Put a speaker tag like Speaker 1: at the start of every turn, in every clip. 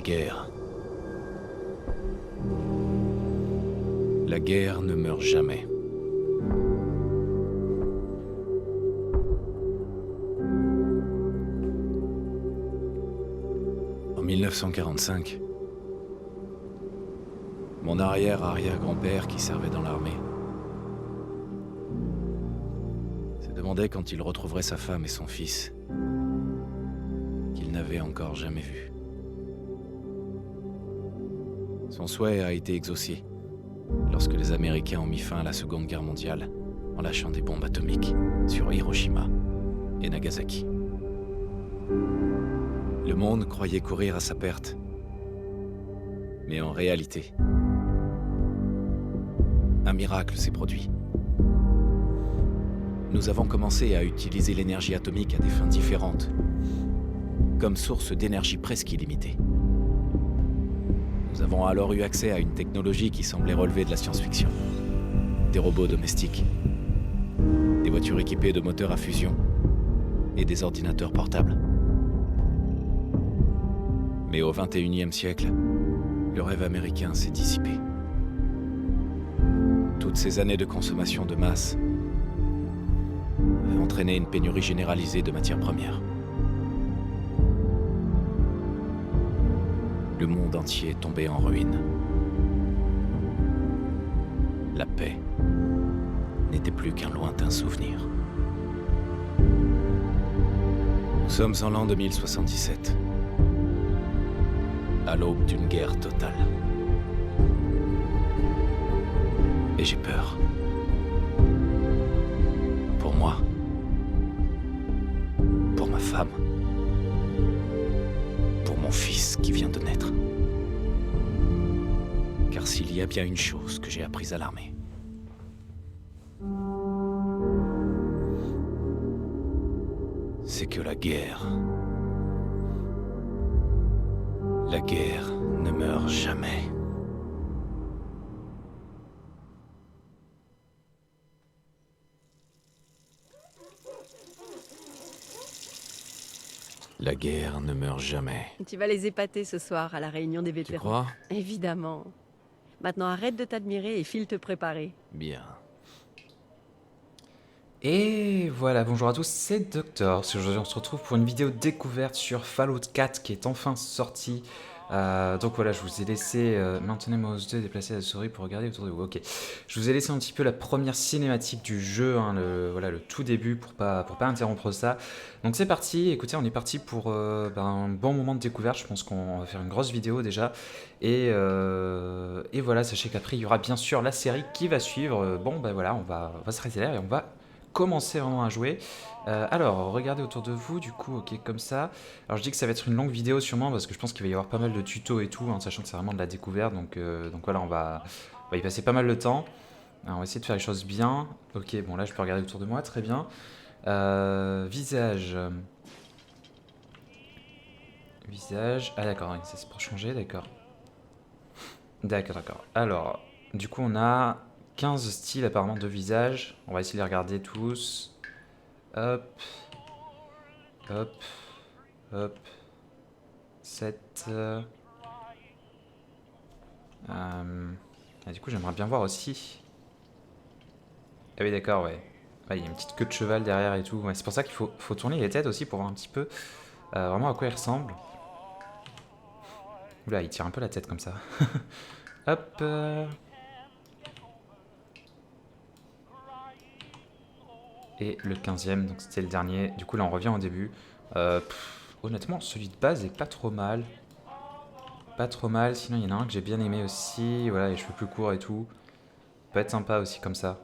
Speaker 1: guerre. La guerre ne meurt jamais. En 1945, mon arrière-arrière-grand-père qui servait dans l'armée se demandait quand il retrouverait sa femme et son fils, qu'il n'avait encore jamais vus. Son souhait a été exaucé lorsque les Américains ont mis fin à la Seconde Guerre mondiale en lâchant des bombes atomiques sur Hiroshima et Nagasaki. Le monde croyait courir à sa perte. Mais en réalité, un miracle s'est produit. Nous avons commencé à utiliser l'énergie atomique à des fins différentes, comme source d'énergie presque illimitée. Nous avons alors eu accès à une technologie qui semblait relever de la science-fiction. Des robots domestiques, des voitures équipées de moteurs à fusion et des ordinateurs portables. Mais au XXIe siècle, le rêve américain s'est dissipé. Toutes ces années de consommation de masse avaient entraîné une pénurie généralisée de matières premières. Le monde entier est tombé en ruine. La paix n'était plus qu'un lointain souvenir. Nous sommes en l'an 2077, à l'aube d'une guerre totale. Et j'ai peur. Pour moi. Pour ma femme. Pour mon fils qui vient de naître. Car s'il y a bien une chose que j'ai apprise à l'armée, c'est que la guerre ne meurt jamais. La guerre ne meurt jamais.
Speaker 2: Tu vas les épater ce soir à la réunion des
Speaker 1: Tu
Speaker 2: vétérans.
Speaker 1: crois?
Speaker 2: Évidemment. Maintenant arrête de t'admirer et file te préparer.
Speaker 1: Bien.
Speaker 3: Et voilà, bonjour à tous, c'est Doctor. Aujourd'hui on se retrouve pour une vidéo découverte sur Fallout 4 qui est enfin sortie. Donc voilà, je vous ai laissé maintenez mouse 2 et déplacer la souris pour regarder autour de vous. Ok, je vous ai laissé un petit peu la première cinématique du jeu, hein, le tout début pour pas interrompre ça. Donc c'est parti, écoutez, on est parti pour un bon moment de découverte. Je pense qu'on va faire une grosse vidéo déjà. Et voilà, sachez qu'après il y aura bien sûr la série qui va suivre. Bon ben voilà, on va s'arrêter là et on va commencer vraiment à jouer. Alors, regardez autour de vous, du coup, ok, comme ça. Alors, je dis que ça va être une longue vidéo sûrement parce que je pense qu'il va y avoir pas mal de tutos et tout, hein, sachant que c'est vraiment de la découverte. Donc voilà, on va y passer pas mal de temps. Alors, on va essayer de faire les choses bien. Ok, bon, là, je peux regarder autour de moi, très bien. Visage. Visage. Ah, d'accord, c'est pour changer, d'accord. D'accord. Alors, du coup, on a 15 styles apparemment de visage. On va essayer de les regarder tous. Hop. 7. Du coup, j'aimerais bien voir aussi. Ah oui, d'accord, ouais. Il y a une petite queue de cheval derrière et tout. Ouais, c'est pour ça qu'il faut tourner les têtes aussi pour voir un petit peu vraiment à quoi il ressemble. Oula, il tire un peu la tête comme ça. Hop. Et le 15e, donc c'était le dernier. Du coup, là, on revient au début. Honnêtement, celui de base est pas trop mal. Sinon, il y en a un que j'ai bien aimé aussi. Voilà, les cheveux plus courts et tout. Peut être sympa aussi comme ça.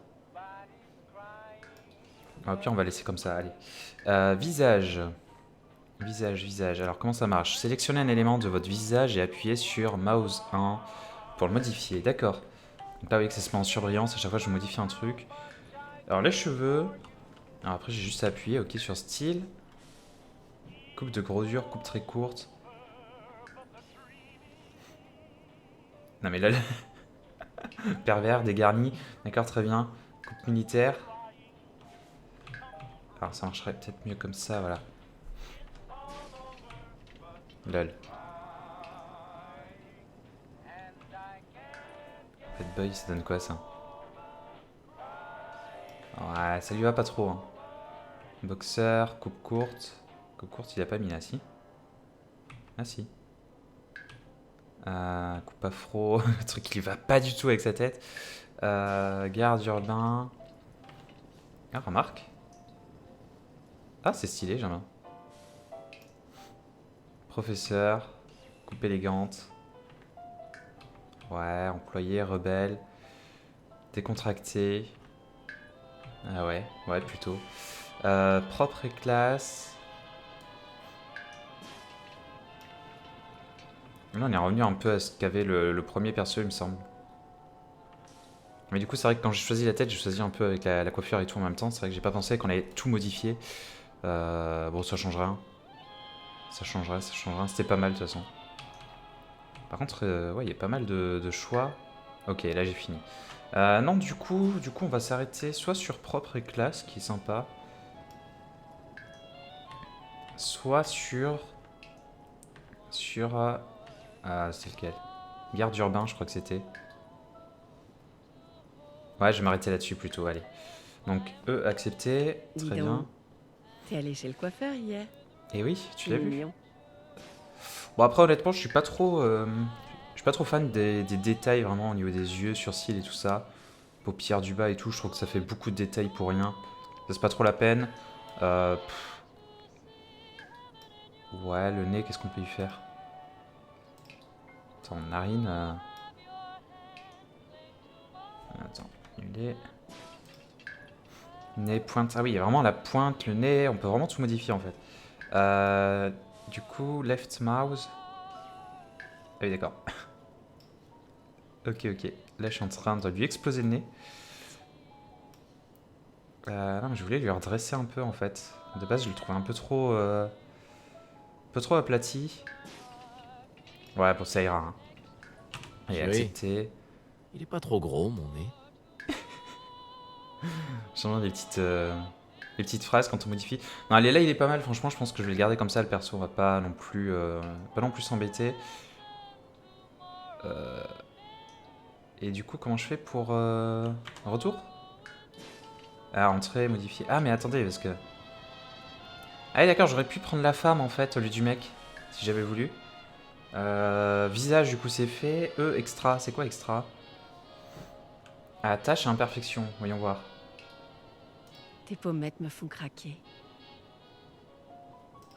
Speaker 3: Au pire, on va laisser comme ça, allez. Visage. Alors, comment ça marche? Sélectionnez un élément de votre visage et appuyez sur mouse 1 pour le modifier. D'accord. Donc là, vous voyez que ça se met en surbrillance. À chaque fois, je modifie un truc. Alors, les cheveux. Alors après, j'ai juste appuyé, ok, sur style. Coupe de grosure, coupe très courte. Non mais là, pervers, dégarni. D'accord, très bien. Coupe militaire. Alors ça marcherait peut-être mieux comme ça, voilà. Lol. Head boy, ça donne quoi ça? Ouais, ça lui va pas trop. Hein. Boxeur, coupe courte. Coupe courte, il a pas mis là, si? Ah si. Coupe afro, le truc qui lui va pas du tout avec sa tête. Garde urbain. Ah, remarque. Ah, c'est stylé, j'aime bien. Professeur. Coupe élégante. Ouais, employé, rebelle. Décontracté. Ah ouais, ouais, plutôt. Propre et classe. Là, on est revenu un peu à ce qu'avait le premier perso, il me semble. Mais du coup, c'est vrai que quand j'ai choisi la tête, j'ai choisi un peu avec la coiffure et tout en même temps. C'est vrai que j'ai pas pensé qu'on allait tout modifier. Bon, ça change rien. Ça changerait, ça change rien. C'était pas mal de toute façon. Par contre, ouais, il y a pas mal de choix. Ok, là j'ai fini. Non, du coup, on va s'arrêter soit sur propre et classe, qui est sympa. Soit sur... c'est lequel? Garde urbain, je crois que c'était. Ouais, je vais m'arrêter là-dessus plutôt, allez. Donc, accepté.
Speaker 2: Dis
Speaker 3: Très
Speaker 2: donc,
Speaker 3: bien.
Speaker 2: T'es allé chez le coiffeur hier?
Speaker 3: Et oui, tu
Speaker 2: C'est
Speaker 3: l'as vu.
Speaker 2: mignon.
Speaker 3: Bon, après, honnêtement, je suis pas trop fan des détails vraiment au niveau des yeux, sourcils et tout ça. Paupières du bas et tout, je trouve que ça fait beaucoup de détails pour rien. Ça c'est pas trop la peine. Pff. Ouais, le nez, qu'est-ce qu'on peut y faire? Attends, narine. Attends, nez. Nez, pointe. Ah oui, il y a vraiment la pointe, le nez. On peut vraiment tout modifier en fait. Du coup, left mouse. Ah oui, d'accord. Ok, ok. Là, je suis en train de lui exploser le nez. Non, mais je voulais lui redresser un peu en fait. De base, je le trouvais un peu trop aplati. Ouais, bon, ça ira. Hein. Et
Speaker 1: Chérie,
Speaker 3: accepté.
Speaker 1: il est pas trop gros, mon nez.
Speaker 3: Changeant des petites phrases quand on modifie. Non, allez, là, il est pas mal. Franchement, je pense que je vais le garder comme ça. Le perso, on va pas non plus s'embêter. Et du coup, comment je fais pour retour? Ah, entrée, modifier. Ah, mais attendez, parce que... Ah oui, d'accord, j'aurais pu prendre la femme, en fait, au lieu du mec, si j'avais voulu. Visage, du coup, c'est fait. Extra. C'est quoi, extra? Ah, tâche et imperfection. Voyons voir.
Speaker 2: Tes pommettes me font craquer.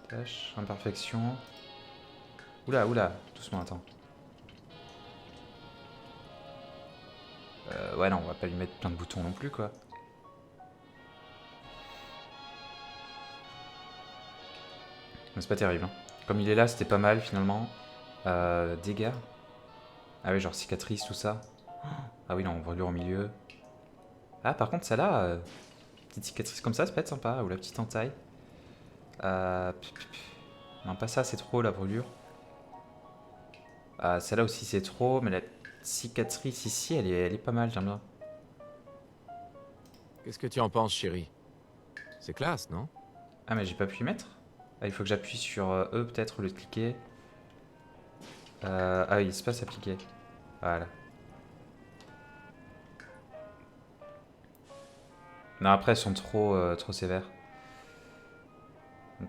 Speaker 3: Tâche, imperfection... Oula, oula. Doucement, attends. Ouais, non, on va pas lui mettre plein de boutons non plus, quoi. Mais c'est pas terrible. Hein. Comme il est là, c'était pas mal, finalement. Dégâts. Ah oui, genre cicatrice, tout ça. Ah oui, non, brûlure au milieu. Ah, par contre, celle-là, petite cicatrice comme ça peut être sympa. Ou la petite entaille. Non, pas ça, c'est trop, la brûlure. Celle-là aussi, c'est trop. Mais la cicatrice ici, elle est pas mal, j'aime bien.
Speaker 1: Qu'est-ce que tu en penses, chérie? C'est classe, non?
Speaker 3: Ah, mais j'ai pas pu y mettre. Ah, il faut que j'appuie sur E, peut-être, au lieu de cliquer. Ah oui, espace appliqué. Voilà. Non, après, elles sont trop sévères.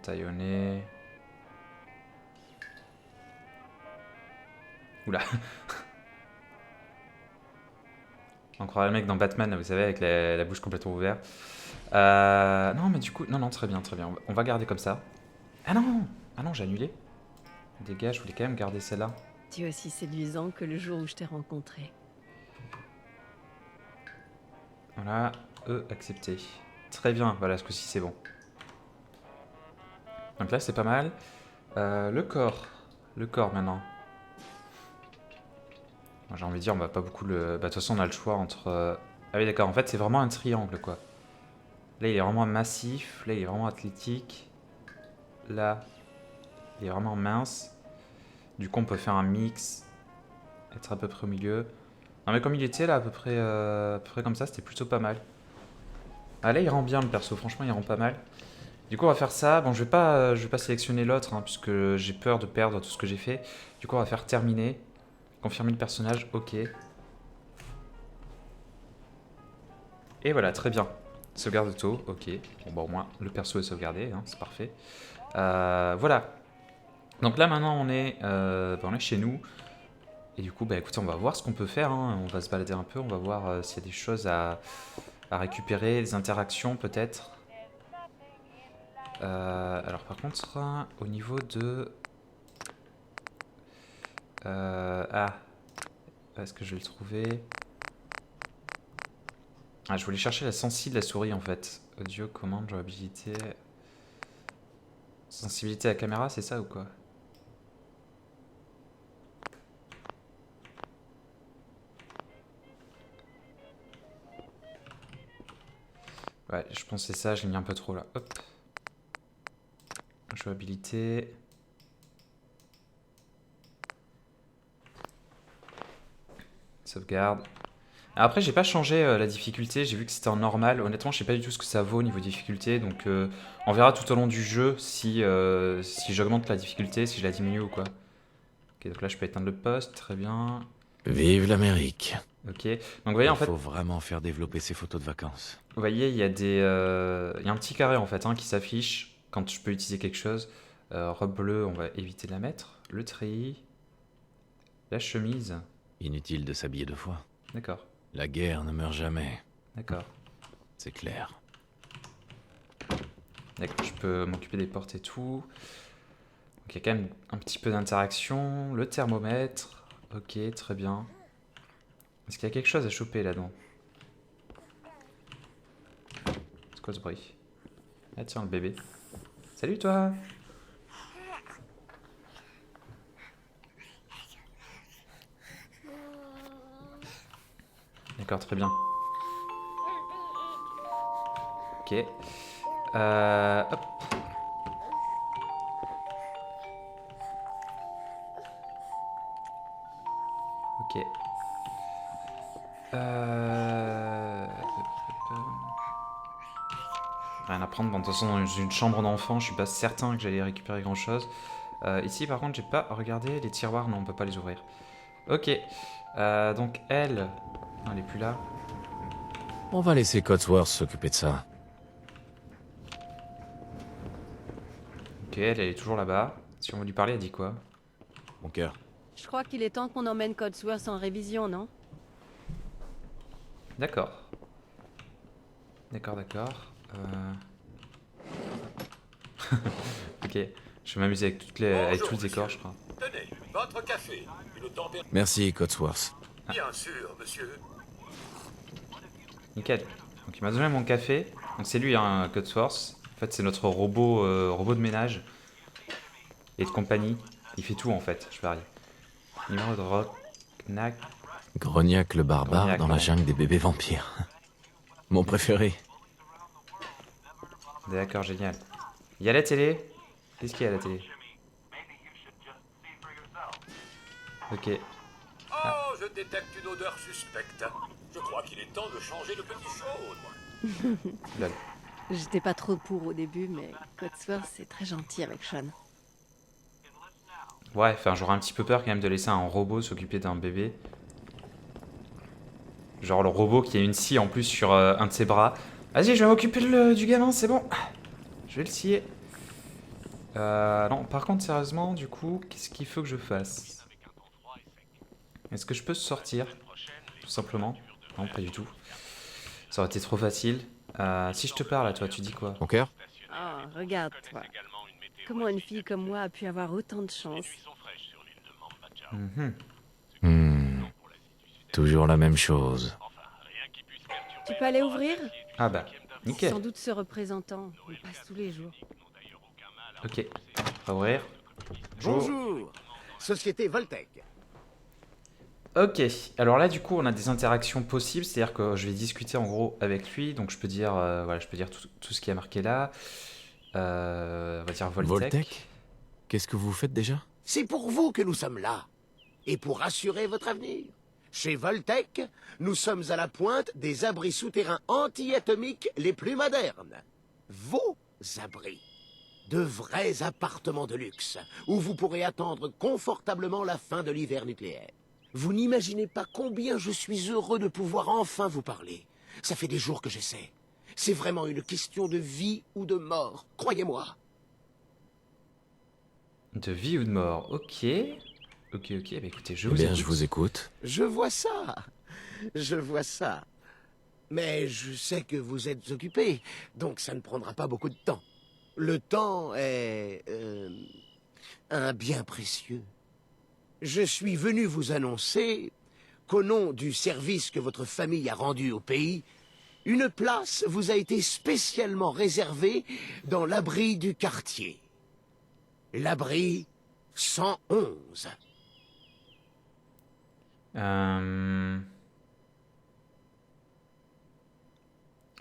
Speaker 3: Taillonné. Oula. On croirait le mec dans Batman, vous savez, avec la bouche complètement ouverte. Non, mais du coup... Non, non, très bien, très bien. On va garder comme ça. Ah non! Ah non, j'ai annulé. Dégage, je voulais quand même garder celle-là.
Speaker 2: Tu es aussi séduisant que le jour où je t'ai rencontré.
Speaker 3: Voilà, accepté. Très bien, voilà, ce coup-ci c'est bon. Donc là c'est pas mal. Le corps. Le corps maintenant. J'ai envie de dire, on va pas beaucoup le... Bah de toute façon on a le choix entre... Ah oui d'accord, en fait c'est vraiment un triangle quoi. Là il est vraiment massif, là il est vraiment athlétique. Là, il est vraiment mince. Du coup on peut faire un mix. Être à peu près au milieu. Non mais comme il était là à peu près comme ça, c'était plutôt pas mal. Ah là il rend bien le perso, franchement il rend pas mal. Du coup on va faire ça, bon je vais pas sélectionner l'autre hein, puisque j'ai peur de perdre tout ce que j'ai fait. Du coup on va faire terminer, confirmer le personnage, ok. Et voilà, très bien. Sauvegarde auto, ok. Bon, bah au moins, le perso est sauvegardé, hein, c'est parfait. Voilà. Donc là, maintenant, on est chez nous. Et du coup, bah écoutez, on va voir ce qu'on peut faire. Hein. On va se balader un peu, on va voir s'il y a des choses à récupérer, des interactions peut-être. Alors par contre, au niveau de... est-ce que je vais le trouver? Ah, je voulais chercher la sensi de la souris en fait. Audio, commande, jouabilité... Sensibilité à la caméra, c'est ça ou quoi? Ouais, je pense que c'est ça, je l'ai mis un peu trop là. Hop. Jouabilité... Sauvegarde. Après, j'ai pas changé la difficulté, j'ai vu que c'était en normal. Honnêtement, je sais pas du tout ce que ça vaut au niveau difficulté, donc on verra tout au long du jeu si j'augmente la difficulté, si je la diminue ou quoi. Ok, donc là, je peux éteindre le poste, très bien.
Speaker 1: Vive l'Amérique.
Speaker 3: Ok, donc vous voyez, en fait,
Speaker 1: Il faut vraiment faire développer ces photos de vacances.
Speaker 3: vous voyez, il y a il y a un petit carré en fait qui s'affiche quand je peux utiliser quelque chose. Robe bleue, on va éviter de la mettre. Le treillis, la chemise.
Speaker 1: Inutile de s'habiller deux fois.
Speaker 3: D'accord,
Speaker 1: La guerre ne meurt jamais,
Speaker 3: d'accord.
Speaker 1: c'est clair.
Speaker 3: D'accord, je peux m'occuper des portes et tout. Donc il y a quand même un petit peu d'interaction. Le thermomètre. Ok, très bien. Est-ce qu'il y a quelque chose à choper là-dedans? C'est quoi ce bruit? Ah tiens, le bébé. Salut toi! D'accord, très bien. Ok. Hop. Ok. Rien à prendre. Bon, de toute façon, dans une chambre d'enfant, je suis pas certain que j'allais récupérer grand chose. Ici, par contre, j'ai pas regardé les tiroirs. Non, on peut pas les ouvrir. Ok. Donc, elle est plus là.
Speaker 1: On va laisser Codsworth s'occuper de ça.
Speaker 3: Ok, elle est toujours là-bas. Si on veut lui parler, elle dit quoi?
Speaker 1: Mon cœur.
Speaker 2: Je crois qu'il est temps qu'on emmène Codsworth en révision, non?
Speaker 3: D'accord. D'accord, d'accord. Ok. Je vais m'amuser avec avec tous les décors, je crois.
Speaker 4: Tenez, votre café. Une température...
Speaker 1: Merci, Codsworth.
Speaker 4: Bien sûr, monsieur.
Speaker 3: Nickel. Donc il m'a donné mon café. Donc c'est lui, hein, Codsworth. En fait, c'est notre robot de ménage et de compagnie. Il fait tout en fait. Je varie. Numéro de rock, knack.
Speaker 1: Grognac le barbare
Speaker 3: Grognac,
Speaker 1: dans la
Speaker 3: ouais.
Speaker 1: jungle des bébés vampires. Mon préféré.
Speaker 3: D'accord, génial. Il y a la télé. Qu'est-ce qu'il y a à la télé? Ok.
Speaker 4: Oh, je détecte une odeur suspecte. Je crois qu'il est temps de changer de petit chaud.
Speaker 3: Lol.
Speaker 2: J'étais pas trop pour au début, mais Codsworth, c'est très gentil avec Sean.
Speaker 3: Ouais, enfin, j'aurais un petit peu peur quand même de laisser un robot s'occuper d'un bébé. Genre le robot qui a une scie en plus sur un de ses bras. Vas-y, je vais m'occuper du gamin, c'est bon. Je vais le scier. Non, par contre, sérieusement, du coup, qu'est-ce qu'il faut que je fasse? Est-ce que je peux sortir? Tout simplement. Non, pas du tout. Ça aurait été trop facile. Si je te parle à toi, tu dis quoi?
Speaker 1: Mon cœur.
Speaker 2: Oh, regarde-toi. Comment une fille comme moi a pu avoir autant de chance?
Speaker 3: Mhm.
Speaker 1: Toujours la même chose.
Speaker 2: Tu peux aller ouvrir?
Speaker 3: Ah bah,
Speaker 2: C'est
Speaker 3: nickel.
Speaker 2: sans doute ce représentant. Il passe tous les jours.
Speaker 3: Ok, on va ouvrir. Bonjour.
Speaker 5: Bonjour, Société Voltec.
Speaker 3: Ok, alors là du coup on a des interactions possibles, c'est-à-dire que je vais discuter en gros avec lui, donc je peux dire, voilà, je peux dire tout ce qui est marqué là. On va dire Voltec.
Speaker 1: Voltec? Qu'est-ce que vous faites déjà?
Speaker 5: C'est pour vous que nous sommes là, et pour assurer votre avenir. Chez Voltec, nous sommes à la pointe des abris souterrains anti-atomiques les plus modernes. Vos abris. De vrais appartements de luxe, où vous pourrez attendre confortablement la fin de l'hiver nucléaire. Vous n'imaginez pas combien je suis heureux de pouvoir enfin vous parler. Ça fait des jours que j'essaie. C'est vraiment une question de vie ou de mort, croyez-moi.
Speaker 3: De vie ou de mort, ok. Ok, bah écoutez, je
Speaker 1: Eh
Speaker 3: vous
Speaker 1: bien,
Speaker 3: écoute.
Speaker 1: je vous écoute.
Speaker 5: Je vois ça. Je vois ça. Mais je sais que vous êtes occupé, donc ça ne prendra pas beaucoup de temps. Le temps est... un bien précieux. Je suis venu vous annoncer qu'au nom du service que votre famille a rendu au pays, une place vous a été spécialement réservée dans l'abri du quartier. L'abri 111.
Speaker 3: Je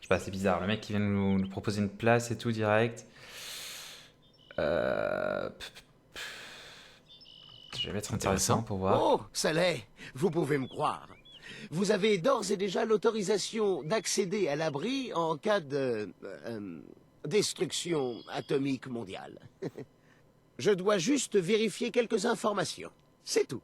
Speaker 3: sais pas, c'est bizarre. Le mec qui vient nous proposer une place et tout direct. Je vais être intéressant pour voir.
Speaker 5: Oh, ça l'est, vous pouvez me croire. Vous avez d'ores et déjà l'autorisation d'accéder à l'abri en cas de... destruction atomique mondiale. Je dois juste vérifier quelques informations. C'est tout.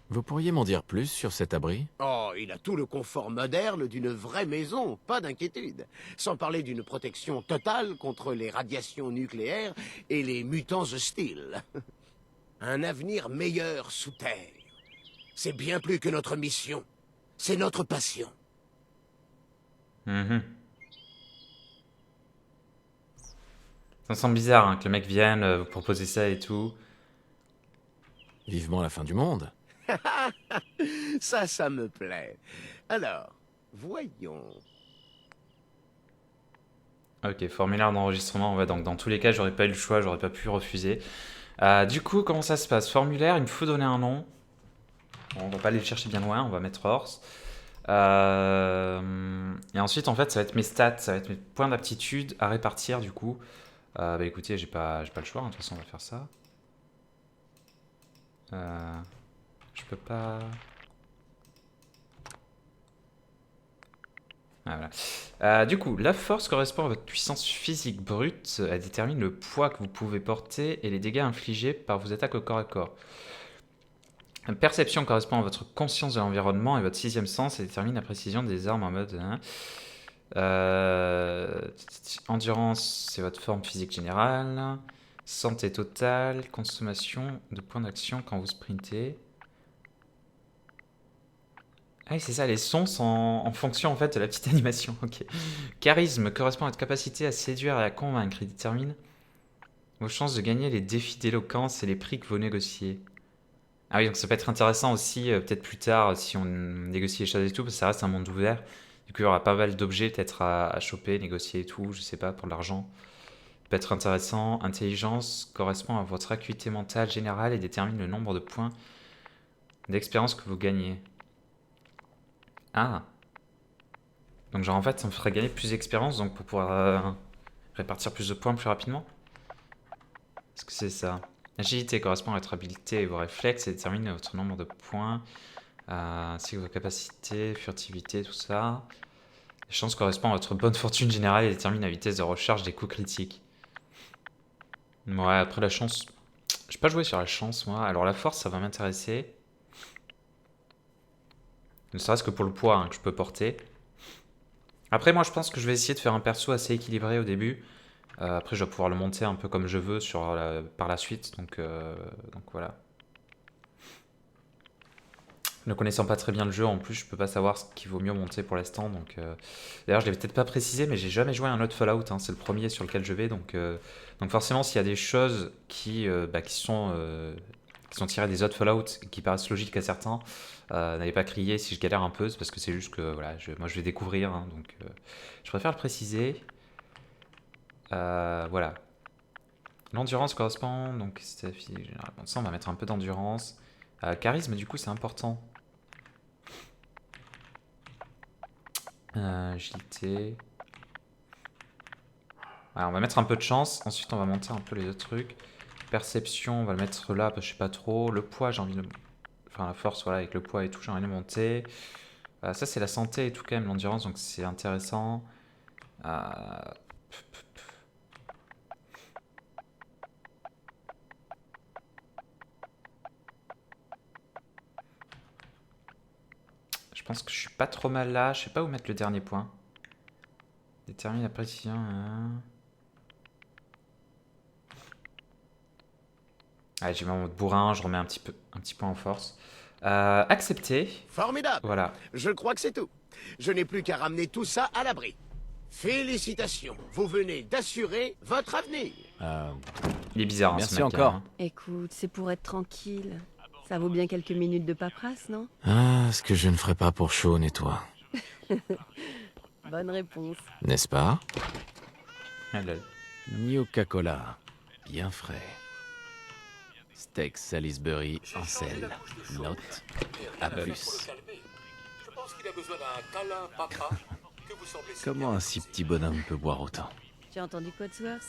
Speaker 1: Vous pourriez m'en dire plus sur cet abri?
Speaker 5: Oh, il a tout le confort moderne d'une vraie maison, pas d'inquiétude. Sans parler d'une protection totale contre les radiations nucléaires et les mutants hostiles. Un avenir meilleur sous terre. C'est bien plus que notre mission. C'est notre passion.
Speaker 3: Ça me semble bizarre hein, que le mec vienne vous proposer ça et tout.
Speaker 1: Vivement la fin du monde.
Speaker 5: Ça me plaît. Alors, voyons.
Speaker 3: Ok, formulaire d'enregistrement. Ouais, donc dans tous les cas, j'aurais pas eu le choix, j'aurais pas pu refuser. Du coup, comment ça se passe? Formulaire, il me faut donner un nom. Bon, on va pas aller le chercher bien loin, on va mettre Horse. Et ensuite, en fait, ça va être mes stats, ça va être mes points d'aptitude à répartir du coup. Bah écoutez, j'ai pas le choix, hein, de toute façon, on va faire ça. Je peux pas... Ah, voilà. Du coup, la force correspond à votre puissance physique brute. Elle détermine le poids que vous pouvez porter et les dégâts infligés par vos attaques au corps à corps. La perception correspond à votre conscience de l'environnement et votre sixième sens et détermine la précision des armes en mode... Endurance, c'est votre forme physique générale. Santé totale, consommation de points d'action quand vous sprintez. Ah oui, c'est ça, les sons sont en fonction en fait de la petite animation. Ok. Charisme correspond à votre capacité à séduire et à convaincre. Il détermine vos chances de gagner les défis d'éloquence et les prix que vous négociez. Ah oui, donc ça peut être intéressant aussi, peut-être plus tard, si on négocie les choses et tout, parce que ça reste un monde ouvert. Du coup, il y aura pas mal d'objets peut-être à choper, négocier et tout, je sais pas, pour de l'argent. Ça peut être intéressant. Intelligence correspond à votre acuité mentale générale et détermine le nombre de points d'expérience que vous gagnez. Ah. Donc genre en fait, ça me ferait gagner plus d'expérience, donc pour pouvoir répartir plus de points plus rapidement. Est-ce que c'est ça? Agilité correspond à votre habileté et vos réflexes et détermine votre nombre de points, ainsi que vos capacités, furtivité, tout ça. La chance correspond à votre bonne fortune générale et détermine la vitesse de recharge des coups critiques. Ouais, après la chance... Je pas joué sur la chance, moi. Alors la force, ça va m'intéresser. Ne serait-ce que pour le poids hein, que je peux porter. Après, moi, je pense que je vais essayer de faire un perso assez équilibré au début. Après, je vais pouvoir le monter un peu comme je veux par la suite. Donc voilà. Ne connaissant pas très bien le jeu, en plus, je peux pas savoir ce qu'il vaut mieux monter pour l'instant. D'ailleurs, je l'avais peut-être pas précisé, mais j'ai jamais joué à un autre Fallout. Hein, c'est le premier sur lequel je vais. Donc forcément, s'il y a des choses qui sont tirées des autres Fallout, qui paraissent logiques à certains, n'allez pas crier si je galère un peu, c'est parce que c'est juste que voilà, moi je vais découvrir. Hein, donc je préfère le préciser. Voilà. L'endurance correspond, donc c'est généralement ça, on va mettre un peu d'endurance. Charisme, du coup, c'est important. Agilité. Alors, on va mettre un peu de chance. Ensuite, on va monter un peu les autres trucs. Perception, on va le mettre là, parce que je sais pas trop. Le poids, j'ai envie de... Enfin, la force, voilà, avec le poids et tout, j'ai envie de monter. Ça, c'est la santé et tout, quand même, l'endurance, donc c'est intéressant. Je pense que je suis pas trop mal là. Je sais pas où mettre le dernier point. Détermine la précision. Allez, j'ai mis en mode bourrin. Je remets un petit point en force. Accepter.
Speaker 5: Formidable.
Speaker 3: Voilà.
Speaker 5: Je crois que c'est tout. Je n'ai plus qu'à ramener tout ça à l'abri. Félicitations, vous venez d'assurer votre avenir.
Speaker 3: Il est bizarre, hein,
Speaker 1: Merci
Speaker 3: ce mec,
Speaker 1: encore.
Speaker 3: hein.
Speaker 2: Écoute, c'est pour être tranquille. Ça vaut bien quelques minutes de paperasse, non?
Speaker 6: Ah, ce que je ne ferais pas pour Sean et toi,
Speaker 2: Bonne réponse.
Speaker 6: n'est-ce pas?
Speaker 3: Ah, lol.
Speaker 1: New Coca-Cola, bien frais. Steak Salisbury en
Speaker 4: J'ai changé
Speaker 1: sel.
Speaker 4: la couche de Sean.
Speaker 1: Note
Speaker 4: Mais
Speaker 1: à
Speaker 4: rien à faire
Speaker 1: plus.
Speaker 4: pour le calmer. Je pense qu'il a besoin d'un câlin papa que vous semblez si
Speaker 1: Comment
Speaker 4: bien
Speaker 1: un si
Speaker 4: apprécier.
Speaker 1: petit bonhomme peut boire autant?
Speaker 2: Tu as entendu Codsworth?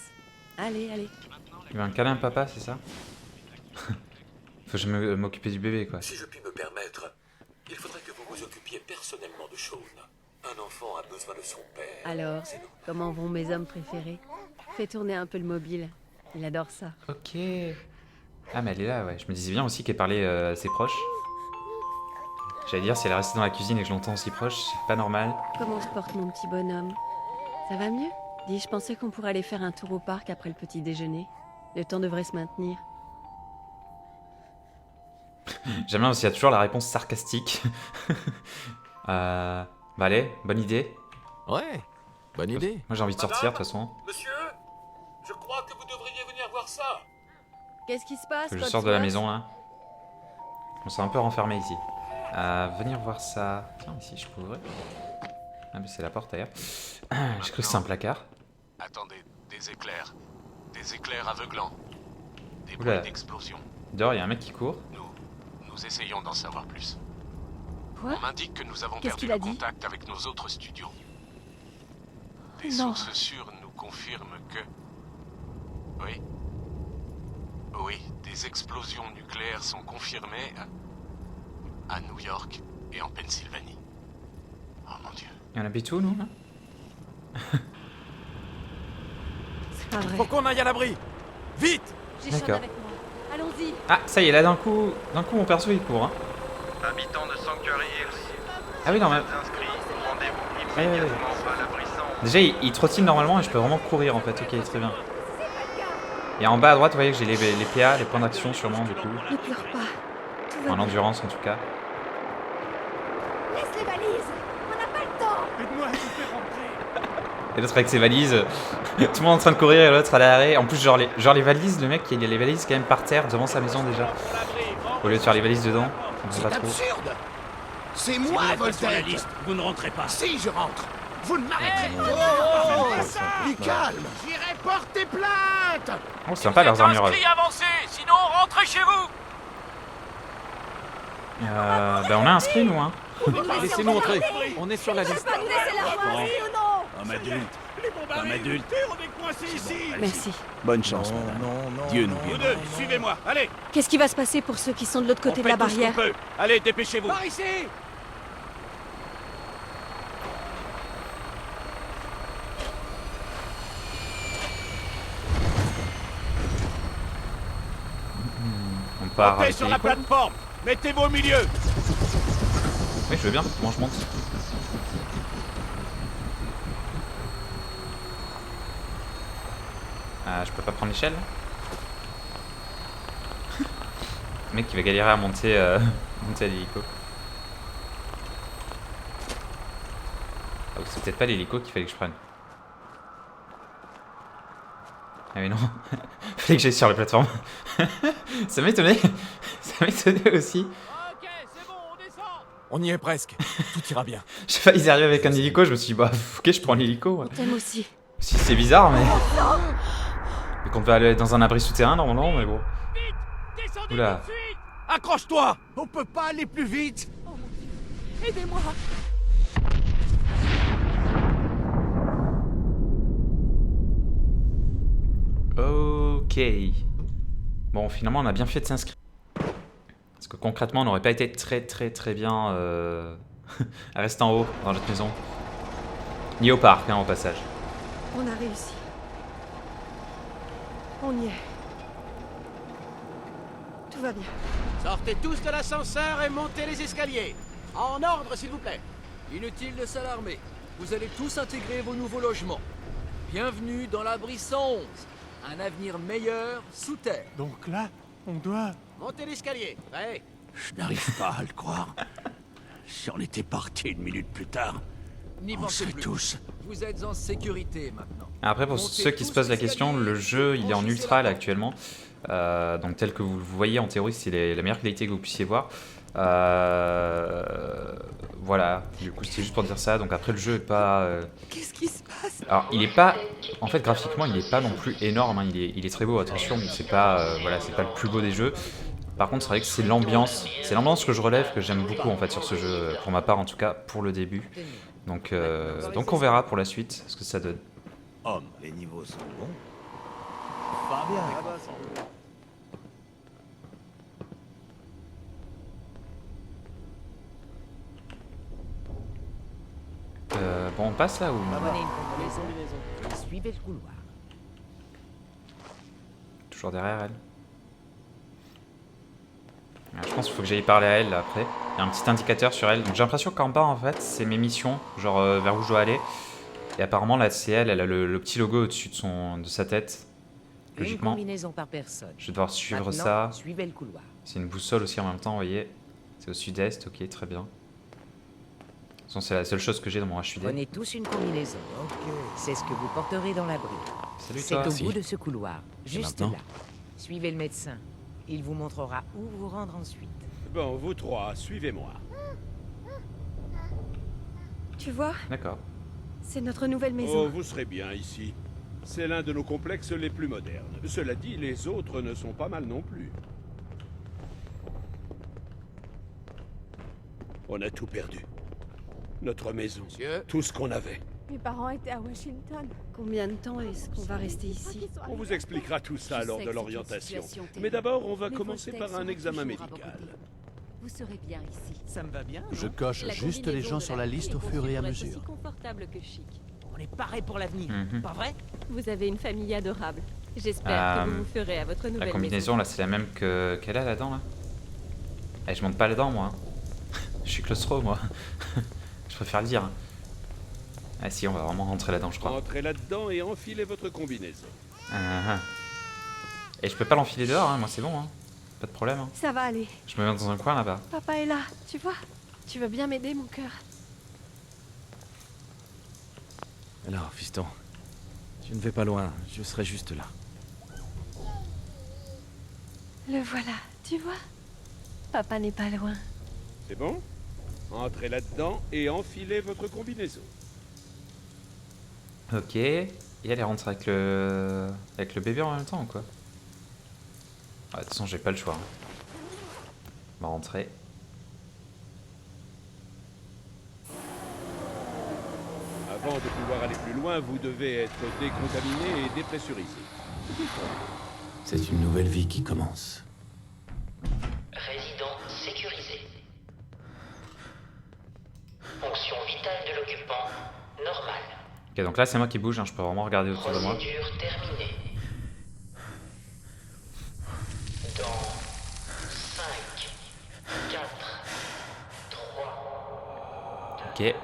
Speaker 2: Allez, allez.
Speaker 3: Il veut un câlin, papa, c'est ça? Faut que je m'occuper du bébé, quoi.
Speaker 4: Si je puis me permettre, il faudrait que vous vous occupiez personnellement de Sean. Un enfant a besoin de son père.
Speaker 2: Alors,
Speaker 4: C'est nous.
Speaker 2: comment vont mes hommes préférés? Fais tourner un peu le mobile. Il adore ça.
Speaker 3: Ok. Ah, mais elle est là, ouais. Je me disais bien aussi qu'elle parlait à ses proches. J'allais dire, si elle est restée dans la cuisine et que je l'entends aussi proche, c'est pas normal.
Speaker 2: Comment se porte mon petit bonhomme? Ça va mieux? Dis, je pensais qu'on pourrait aller faire un tour au parc après le petit déjeuner. Le temps devrait se maintenir.
Speaker 3: J'aime bien aussi, il y a toujours la réponse sarcastique. Bah allez, bonne idée.
Speaker 1: Ouais, bonne idée.
Speaker 3: Moi j'ai envie de sortir, de toute façon.
Speaker 4: Monsieur, je crois que vous devriez venir voir ça.
Speaker 2: Qu'est-ce qui se passe?
Speaker 3: Faut que je sorte de la
Speaker 2: Codsworth?
Speaker 3: maison, là. On s'est un peu renfermé ici. Venir voir ça. Tiens, ici, je peux ouvrir. Ah, mais c'est la porte, d'ailleurs. J'ai cru que c'était un placard.
Speaker 7: Attendez, des éclairs. Des éclairs aveuglants. Des
Speaker 3: Oula.
Speaker 7: bruits d'explosion.
Speaker 3: Dehors, il y a un mec qui court.
Speaker 7: Nous essayons d'en savoir plus.
Speaker 2: Quoi?
Speaker 7: On m'indique que nous avons
Speaker 2: Qu'est-ce
Speaker 7: perdu
Speaker 2: qu'il
Speaker 7: le
Speaker 2: a dit?
Speaker 7: contact avec nos autres studios. Des
Speaker 2: Non.
Speaker 7: sources sûres nous confirment que... Oui. Oui, des explosions nucléaires sont confirmées à New York et en Pennsylvanie. Oh mon Dieu.
Speaker 3: Il y en a tout, nous, là?
Speaker 2: C'est pas vrai.
Speaker 6: Faut qu'on aille à l'abri! Vite!
Speaker 2: J'ai Sean
Speaker 3: D'accord.
Speaker 2: avec moi. Allons-y.
Speaker 3: Ah, ça y est, là, d'un coup, mon perso, il court, hein.
Speaker 8: Habitants de Sanctuary Hills,
Speaker 3: Ah oui, non, mais...
Speaker 8: inscrits, rendez-vous
Speaker 3: Ouais, ouais,
Speaker 8: immédiatement à l'abri sans...
Speaker 3: Déjà, il trottine normalement et je peux vraiment courir, en fait. Ok, très bien. Et en bas à droite, vous voyez que j'ai les PA, les points d'action, sûrement, du coup.
Speaker 2: Ne pleure pas. Tout va
Speaker 3: En
Speaker 2: bien.
Speaker 3: endurance, en tout cas.
Speaker 9: Laisse les valises. On n'a pas le temps.
Speaker 3: Et l'autre avec ses valises, tout le monde en train de courir et l'autre à l'arrêt. En plus, genre les valises, le mec, il y a les valises quand même par terre devant sa maison déjà. Au lieu de faire les valises dedans, on sait
Speaker 5: C'est
Speaker 3: pas trop.
Speaker 5: absurde. C'est moi, Voltaire.
Speaker 4: vous ne rentrez pas.
Speaker 5: Si je rentre, vous ne m'arrêterez pas. Plus calme. J'irai porter plainte.
Speaker 3: Oh, c'est sympa leurs armures.
Speaker 4: avancez, sinon rentrez chez vous.
Speaker 3: Bah, on a inscrit, nous, hein.
Speaker 6: Laissez-nous entrer, on est sur la liste.
Speaker 9: Pas nous laisser la voie, oui ou non?
Speaker 4: Un adulte.
Speaker 2: Merci.
Speaker 1: Bonne chance, madame. Dieu nous
Speaker 4: Vous
Speaker 1: guide.
Speaker 4: deux, suivez-moi, allez.
Speaker 2: Qu'est-ce qui va se passer pour ceux qui sont de l'autre côté de la barrière?
Speaker 4: Allez, dépêchez-vous.
Speaker 5: Par ici.
Speaker 3: On part
Speaker 4: Montez
Speaker 3: avec
Speaker 4: sur la
Speaker 3: l'hélico.
Speaker 4: plateforme. Mettez-vous au milieu.
Speaker 3: Oui, je veux bien. Moi, je monte. Je peux pas prendre l'échelle là. Le mec qui va galérer à monter, monter à l'hélico. Ah, c'est peut-être pas l'hélico qu'il fallait que je prenne. Ah mais non, fallait que j'aille sur la plateforme. Ça m'étonnait. Ça m'étonnait aussi.
Speaker 4: Ok, c'est bon, on descend.
Speaker 6: On y est presque, tout ira bien.
Speaker 3: J'ai failli y arriver avec un hélico, je me suis dit bah ok je prends l'hélico. Ouais.
Speaker 2: T'aimes aussi.
Speaker 3: Si c'est bizarre mais... Mais qu'on peut aller dans un abri souterrain normalement mais bon.
Speaker 4: Descendez
Speaker 3: Oula.
Speaker 4: tout de suite.
Speaker 6: Accroche-toi!
Speaker 5: On peut pas aller plus vite.
Speaker 9: Aidez-moi.
Speaker 3: Ok. Bon finalement on a bien fait de s'inscrire. Parce que concrètement on n'aurait pas été très bien à rester en haut dans notre maison. Ni au parc hein, au passage.
Speaker 2: On a réussi. On y est. Tout va bien.
Speaker 5: Sortez tous de l'ascenseur et montez les escaliers. En ordre, s'il vous plaît.
Speaker 6: Inutile de s'alarmer. Vous allez tous intégrer vos nouveaux logements. Bienvenue dans l'abri 111. Un avenir meilleur sous terre.
Speaker 10: Donc là, on doit...
Speaker 5: Montez l'escalier. Ouais.
Speaker 10: Je n'arrive pas à le croire. Si on était parti une minute plus tard,
Speaker 6: N'y
Speaker 10: on
Speaker 6: pensez
Speaker 10: serait
Speaker 6: plus.
Speaker 10: tous...
Speaker 6: Vous êtes en sécurité maintenant.
Speaker 3: Après, pour
Speaker 6: Montez
Speaker 3: ceux qui se
Speaker 6: tous
Speaker 3: posent la
Speaker 6: les
Speaker 3: question,
Speaker 6: escaliers,
Speaker 3: le jeu il est en
Speaker 6: franchissez
Speaker 3: ultra
Speaker 6: la
Speaker 3: là
Speaker 6: porte.
Speaker 3: actuellement. Donc tel que vous le voyez en théorie, c'est la meilleure qualité que vous puissiez voir. Voilà, du coup c'était juste pour dire ça. Donc après le jeu est pas...
Speaker 9: Qu'est-ce qui se passe?
Speaker 3: Alors il est pas... En fait graphiquement il est pas non plus énorme, hein. Il est très beau, attention, mais c'est pas, voilà, c'est pas le plus beau des jeux. Par contre c'est vrai que c'est l'ambiance que je relève, que j'aime beaucoup en fait sur ce jeu, pour ma part en tout cas, pour le début. Donc on verra pour la suite ce que ça donne.
Speaker 10: Homme, les niveaux sont bons. Pas bien.
Speaker 3: Bon on passe là ou...
Speaker 11: Prenez une combinaison et suivez le couloir.
Speaker 3: Toujours derrière elle. Je pense qu'il faut que j'aille parler à elle là, après. Il y a un petit indicateur sur elle. Donc j'ai l'impression qu'en bas en fait c'est mes missions, genre vers où je dois aller. Et apparemment là c'est elle a le petit logo au-dessus de sa tête.
Speaker 11: Une
Speaker 3: Logiquement.
Speaker 11: combinaison par personne.
Speaker 3: Je vais devoir suivre
Speaker 11: Maintenant,
Speaker 3: ça.
Speaker 11: Suivez le couloir.
Speaker 3: C'est une boussole aussi en même temps, vous voyez. C'est au sud-est, ok, très bien. De toute façon, c'est la seule chose que j'ai dans mon HUD.
Speaker 11: Prenez tous une combinaison. C'est ce que vous porterez dans l'abri.
Speaker 3: Salut
Speaker 11: C'est
Speaker 3: toi.
Speaker 11: au
Speaker 3: Si.
Speaker 11: bout de ce couloir, juste là.
Speaker 6: maintenant
Speaker 11: Suivez le médecin. Il vous montrera où vous rendre ensuite.
Speaker 12: Bon, vous trois, suivez-moi.
Speaker 2: Tu vois,
Speaker 3: D'accord.
Speaker 2: c'est notre nouvelle
Speaker 12: Oh,
Speaker 2: maison.
Speaker 12: vous serez bien ici. C'est l'un de nos complexes les plus modernes. Cela dit, les autres ne sont pas mal non plus. On a tout perdu. Notre maison,
Speaker 5: Monsieur.
Speaker 12: tout ce qu'on avait.
Speaker 9: Mes parents étaient à Washington.
Speaker 2: Combien de temps est-ce qu'on va rester ici?
Speaker 12: On vous expliquera tout ça
Speaker 2: Je
Speaker 12: lors
Speaker 2: sais
Speaker 12: de
Speaker 2: que c'est une
Speaker 12: l'orientation.
Speaker 2: situation terrible.
Speaker 12: Mais d'abord, on va
Speaker 2: Mais
Speaker 12: commencer
Speaker 2: Voltex
Speaker 12: par un
Speaker 2: sera
Speaker 12: examen
Speaker 2: toujours à vos
Speaker 12: médical.
Speaker 2: côtés. Vous serez bien ici.
Speaker 11: Ça me va bien.
Speaker 10: Je coche juste les gens sur la liste au fur et à mesure.
Speaker 2: Aussi confortable que chic.
Speaker 11: On est paré pour l'avenir.
Speaker 3: Mhm.
Speaker 11: Pas vrai?
Speaker 2: Vous avez une famille adorable. J'espère que vous vous ferez à votre
Speaker 3: La
Speaker 2: nouvelle
Speaker 3: combinaison là, c'est la même qu'elle a là-dedans là. Eh, je monte pas là-dedans moi. Hein. Je suis claustro moi. Je préfère le dire. Hein. Ah si, on va vraiment rentrer là-dedans, je crois.
Speaker 12: Entrez là-dedans et enfilez votre combinaison.
Speaker 3: Ah. Et je peux pas l'enfiler dehors, hein. Moi c'est bon. Hein. Pas de problème. Hein.
Speaker 2: Ça va aller.
Speaker 3: Je me mets dans un coin là-bas.
Speaker 2: Papa est là, tu vois. Tu veux bien m'aider, mon cœur?
Speaker 6: Alors, fiston, je ne vais pas loin, je serai juste là.
Speaker 2: Le voilà, tu vois. Papa n'est pas loin.
Speaker 12: C'est bon? Entrez là-dedans et enfilez votre combinaison.
Speaker 3: Ok. Et elle est rentrée avec le bébé en même temps ou quoi? Ah, de toute façon, j'ai pas le choix. Hein. On va rentrer.
Speaker 12: Avant de pouvoir aller plus loin, vous devez être décontaminé et dépressurisé.
Speaker 6: C'est une nouvelle vie qui commence.
Speaker 13: Résident sécurisé. Fonction vitale de l'occupant normale.
Speaker 3: Ok, donc là c'est moi qui bouge, hein. Je peux vraiment regarder autour de moi.
Speaker 13: Procédure terminée. Dans 5, 4, 3,
Speaker 3: Ok.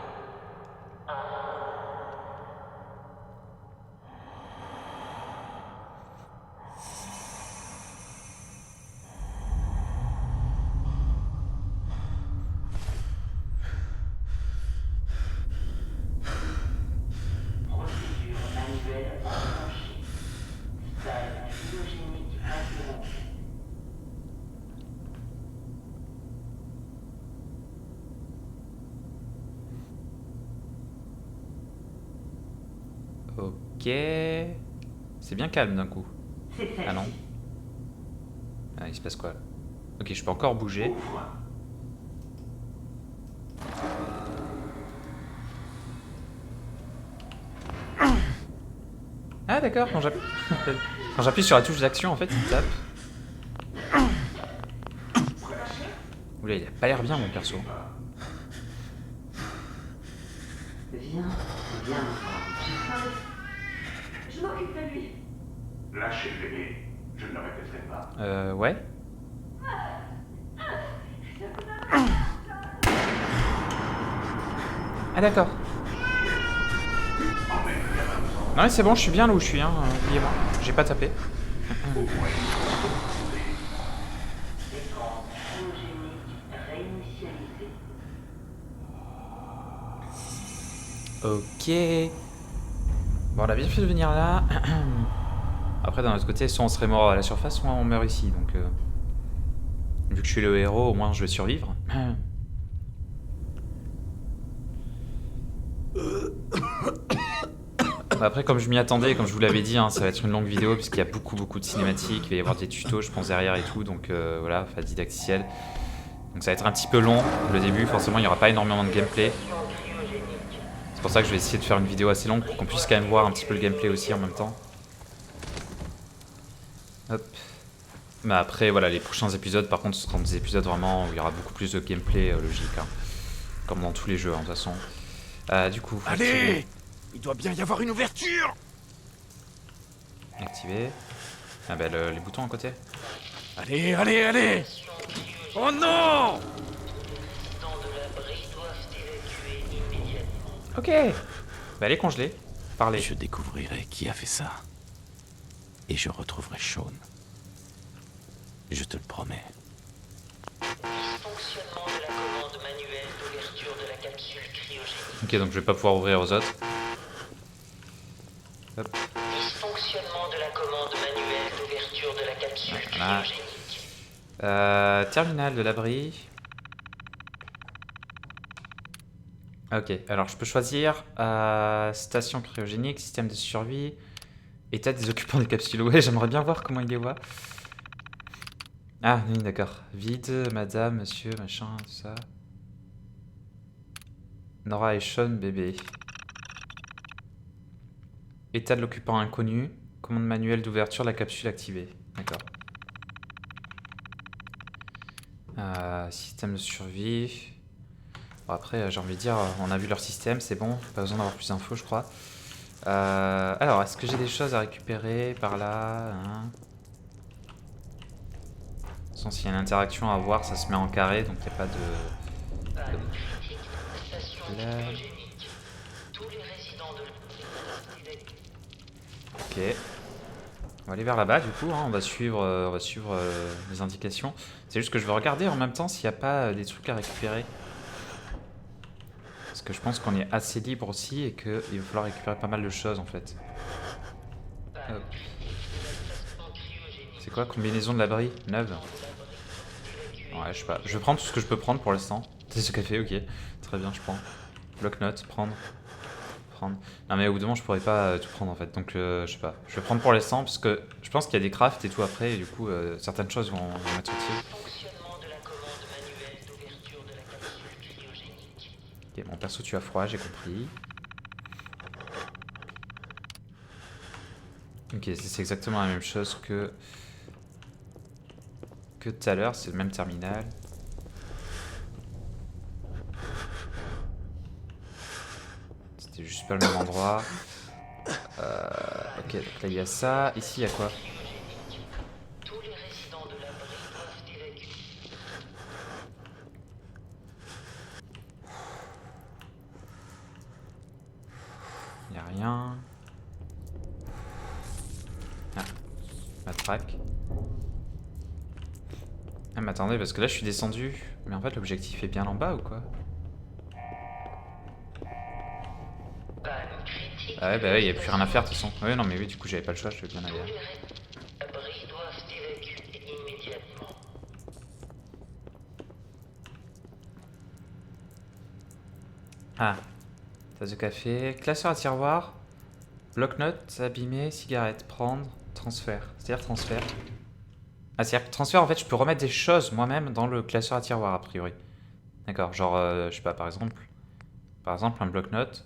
Speaker 13: procédure manuelle enclenchée. Salle phylogénique interrompue.
Speaker 3: Ok. C'est bien calme d'un coup. Ah non. Ah, il se passe quoi là? Ok, je peux encore bouger. Ah d'accord, quand j'appuie sur la touche d'action en fait, il tape. Oula, il a pas l'air bien mon perso.
Speaker 13: Viens. Je m'occupe de lui.
Speaker 14: Lâchez le bébé, je ne le répéterai pas.
Speaker 3: Ouais. Ah d'accord. Non mais c'est bon, je suis bien là où je suis, hein. Oubliez-moi, j'ai pas tapé. Ok. Bon, on a bien fait de venir là. Après, d'un autre côté, soit on serait mort à la surface, soit on meurt ici. Donc, vu que je suis le héros, au moins je vais survivre. Après, comme je m'y attendais, comme je vous l'avais dit, hein, ça va être une longue vidéo puisqu'il y a beaucoup de cinématiques, il va y avoir des tutos, je pense, derrière et tout, donc voilà, phase didacticielle. Donc ça va être un petit peu long, le début, forcément il n'y aura pas énormément de gameplay. C'est pour ça que je vais essayer de faire une vidéo assez longue pour qu'on puisse quand même voir un petit peu le gameplay aussi en même temps. Hop. Mais après, voilà, les prochains épisodes, par contre, ce seront des épisodes vraiment où il y aura beaucoup plus de gameplay logique, hein. Comme dans tous les jeux, hein, de toute façon. Du coup,
Speaker 10: allez, il doit bien y avoir une ouverture.
Speaker 3: Activer. Ah bah les boutons à côté.
Speaker 10: Allez, allez, allez. Oh non!
Speaker 3: Ok. Bah elle est congelée. Parlez.
Speaker 1: Je découvrirai qui a fait ça. Et je retrouverai Sean. Je te le promets.
Speaker 13: Dysfonctionnement de la commande manuelle d'ouverture de la capsule cryogénique.
Speaker 3: Ok, donc je vais pas pouvoir ouvrir aux autres. Hop.
Speaker 13: Dysfonctionnement de la commande manuelle d'ouverture de la capsule
Speaker 3: Voilà.
Speaker 13: cryogénique.
Speaker 3: Terminal de l'abri. Ok, alors je peux choisir station cryogénique, système de survie, état des occupants des capsules. Ouais, j'aimerais bien voir comment il les voit. Ah, oui, d'accord. Vide, madame, monsieur, machin, tout ça. Nora et Sean, bébé. État de l'occupant inconnu. Commande manuelle d'ouverture de la capsule activée. D'accord. Système de survie. Bon, après, j'ai envie de dire, on a vu leur système, c'est bon. Pas besoin d'avoir plus d'infos, je crois. Alors, est-ce que j'ai des choses à récupérer par là, hein? De toute façon, s'il y a une interaction à voir, ça se met en carré, donc il n'y a pas de... Là. Ok. On va aller vers là-bas, du coup, hein. On va suivre les indications. C'est juste que je vais regarder en même temps s'il n'y a pas des trucs à récupérer. Parce que je pense qu'on est assez libre aussi et qu'il va falloir récupérer pas mal de choses en fait. C'est quoi, combinaison de l'abri? 9. Ouais, je sais pas. Je vais prendre tout ce que je peux prendre pour l'instant. C'est ce qu'a fait, ok. Très bien, je prends. Bloc-notes, prendre. Non mais au bout d'un moment je pourrais pas tout prendre en fait. Donc je sais pas. Je vais prendre pour l'instant parce que je pense qu'il y a des crafts et tout après et du coup certaines choses vont m'être utiles. Ok, mon perso tu as froid, j'ai compris. Ok, c'est exactement la même chose que tout à l'heure, c'est le même terminal. C'était juste pas le même endroit. Ok, donc là il y a ça. Ici il y a quoi? Il n'y a rien. Ah, matraque. Ah mais attendez, parce que là je suis descendu. Mais en fait l'objectif est bien en bas ou quoi? Ah ouais, bah ouais, il n'y a plus rien à faire de toute façon. Ouais, non mais oui, du coup j'avais pas le choix, je vais bien aller. Ah, tasse de café, classeur à tiroir, bloc-notes, abîmé, cigarette, prendre, transfert. C'est-à-dire transfert. Ah, c'est-à-dire que transfert, en fait, je peux remettre des choses moi-même dans le classeur à tiroir, a priori. D'accord, genre, je sais pas, par exemple, un bloc-notes,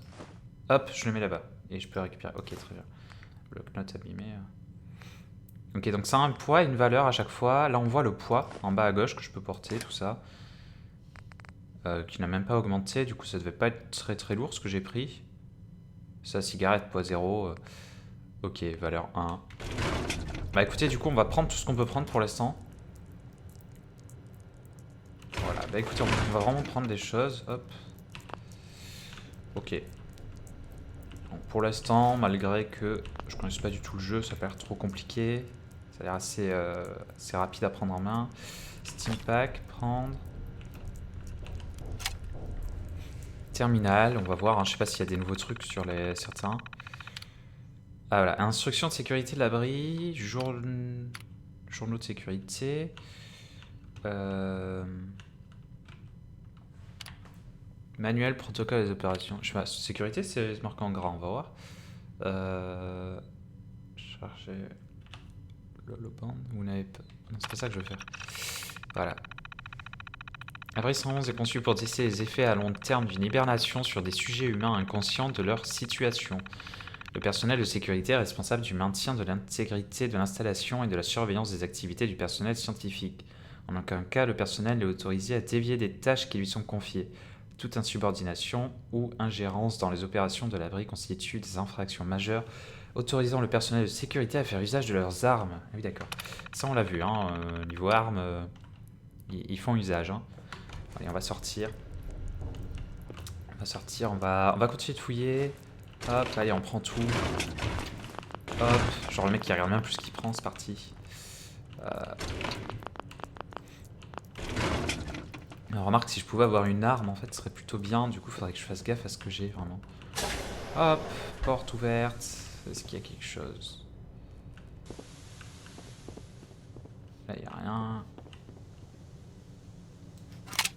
Speaker 3: hop, je le mets là-bas. Et je peux récupérer. Ok, très bien. Bloc-notes abîmé. Ok, donc ça a un poids et une valeur à chaque fois. Là, on voit le poids en bas à gauche que je peux porter, tout ça. Qui n'a même pas augmenté. Du coup, ça devait pas être très très lourd ce que j'ai pris. Ça, cigarette, poids 0. Ok, valeur 1. Bah écoutez, du coup, on va prendre tout ce qu'on peut prendre pour l'instant. Voilà, bah écoutez, on va vraiment prendre des choses. Hop. Ok. Bon, pour l'instant, malgré que je connaisse pas du tout le jeu, ça a pas l'air trop compliqué. Ça a l'air assez rapide à prendre en main. Steam Pack, prendre. Terminal, on va voir, hein, je sais pas s'il y a des nouveaux trucs sur certains. Ah voilà, instruction de sécurité de l'abri, journaux de sécurité. Manuel, protocole des opérations. Je sais pas, sécurité c'est marqué en gras, on va voir. Charger le band, vous n'avez pas... Non, c'est pas ça que je veux faire. Voilà. Abri 111 est conçu pour tester les effets à long terme d'une hibernation sur des sujets humains inconscients de leur situation. Le personnel de sécurité est responsable du maintien de l'intégrité de l'installation et de la surveillance des activités du personnel scientifique. En aucun cas, le personnel est autorisé à dévier des tâches qui lui sont confiées. Toute insubordination ou ingérence dans les opérations de l'abri constitue des infractions majeures, autorisant le personnel de sécurité à faire usage de leurs armes. Ah oui, d'accord. Ça, on l'a vu, hein. Niveau armes, ils font usage, hein. Allez, on va sortir. On va continuer de fouiller. Hop, allez, on prend tout. Hop, genre le mec qui regarde même plus ce qu'il prend, c'est parti. Alors, remarque, si je pouvais avoir une arme, en fait, ce serait plutôt bien. Du coup, il faudrait que je fasse gaffe à ce que j'ai, vraiment. Hop, porte ouverte. Est-ce qu'il y a quelque chose? Là, il n'y a rien.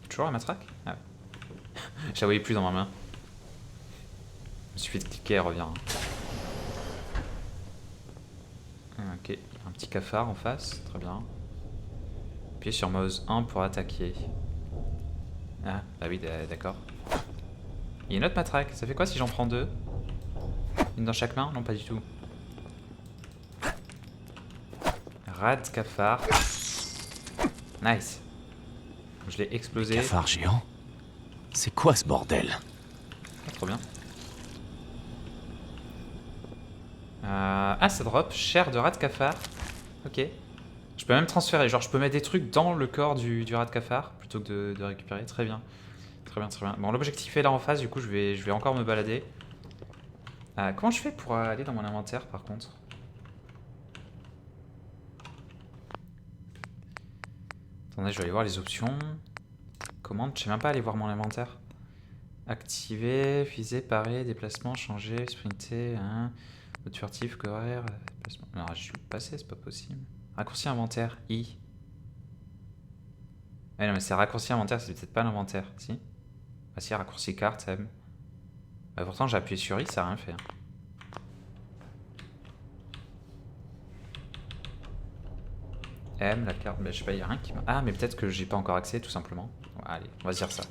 Speaker 3: Toujours la matraque? Ah ouais. Je la voyais plus dans ma main. Il suffit de cliquer, elle revient. Ok, un petit cafard en face, très bien. Appuyez sur mouse 1 pour attaquer. Ah, bah oui, d'accord. Il y a une autre matraque, ça fait quoi si j'en prends deux? Une dans chaque main? Non, pas du tout. Rad cafard. Nice. Je l'ai explosé.
Speaker 10: Cafard géant? C'est quoi ce bordel?
Speaker 3: Ah, trop bien. Ah, ça drop. Chair de rat de cafard. Ok. Je peux même transférer. Genre, je peux mettre des trucs dans le corps du rat de cafard plutôt que de récupérer. Très bien. Très bien, très bien. Bon, l'objectif est là en face. Du coup, je vais encore me balader. Comment je fais pour aller dans mon inventaire, par contre? Attendez, je vais aller voir les options. Commande, je sais même pas aller voir mon inventaire. Activer, viser, parer, déplacement, changer, sprinter, hein. Mode furtif, courir, déplacement. Non, je suis passé, c'est pas possible. Raccourci inventaire, I. Ah non, mais c'est raccourci inventaire, c'est peut-être pas l'inventaire, si? Ah si, raccourci carte, M. Bah, pourtant, j'ai appuyé sur I, ça a rien fait. Hein. M, la carte, bah, je sais pas, il y a rien qui m'a... Ah, mais peut-être que j'ai pas encore accès, tout simplement. Ouais, allez, on va se dire ça.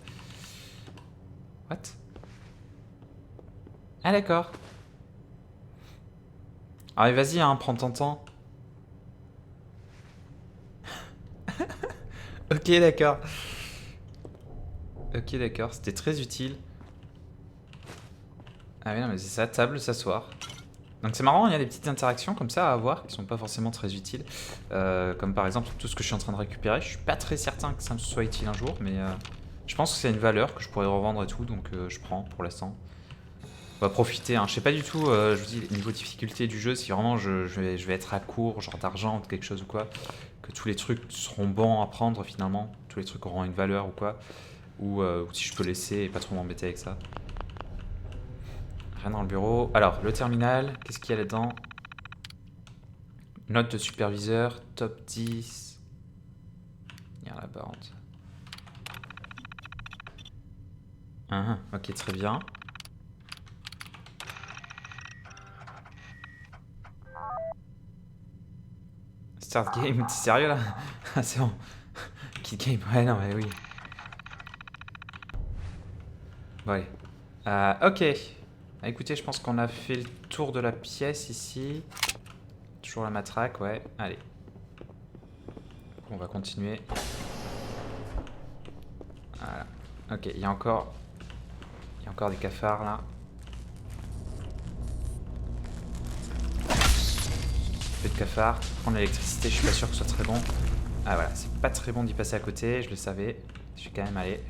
Speaker 3: What? Ah, d'accord. Allez, vas-y, hein, prends ton temps. Ok, d'accord. Ok, d'accord, c'était très utile. Ah oui, non, mais c'est ça, table, s'asseoir. Donc c'est marrant, il y a des petites interactions comme ça à avoir qui sont pas forcément très utiles. Comme par exemple tout ce que je suis en train de récupérer. Je suis pas très certain que ça me soit utile un jour, mais je pense que c'est une valeur que je pourrais revendre et tout, donc je prends pour l'instant. On va profiter, hein. Je sais pas du tout, je vous dis, niveau difficulté du jeu, si vraiment je vais être à court, genre d'argent ou quelque chose ou quoi, que tous les trucs seront bons à prendre finalement, tous les trucs auront une valeur ou quoi, ou si je peux laisser et pas trop m'embêter avec ça. Rien dans le bureau. Alors, le terminal, qu'est-ce qu'il y a là-dedans? Note de superviseur, top 10. Il y a la bande. Ok, très bien. Start game, t'es sérieux là? Ah, c'est bon. Kit game, ouais, non, mais oui. Bon, allez. Ok. Écoutez, je pense qu'on a fait le tour de la pièce ici. Toujours la matraque, ouais. Allez. On va continuer. Voilà. Ok, il y a encore des cafards là. Peu de cafards. Prendre l'électricité, je suis pas sûr que ce soit très bon. Ah voilà, c'est pas très bon d'y passer à côté, je le savais. Je suis quand même allé.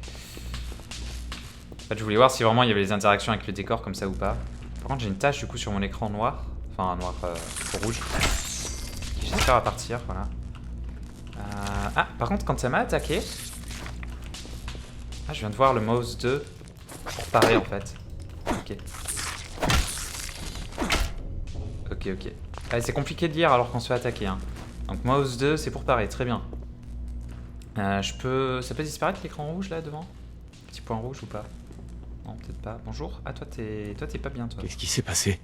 Speaker 3: En fait, je voulais voir si vraiment il y avait des interactions avec le décor comme ça ou pas. Par contre, j'ai une tache du coup sur mon écran noir. Enfin, noir rouge. Qui j'espère va partir, voilà. Ah, par contre, quand ça m'a attaqué... Ah, je viens de voir le mouse 2 pour parer en fait. Ok. Ok. Allez, c'est compliqué de lire alors qu'on se fait attaquer. Hein. Donc mouse 2, c'est pour parer, très bien. Ça peut disparaître l'écran rouge là devant? Petit point rouge ou pas? Non, peut-être pas. Bonjour. Ah, toi t'es pas bien, toi.
Speaker 10: Qu'est-ce qui s'est passé?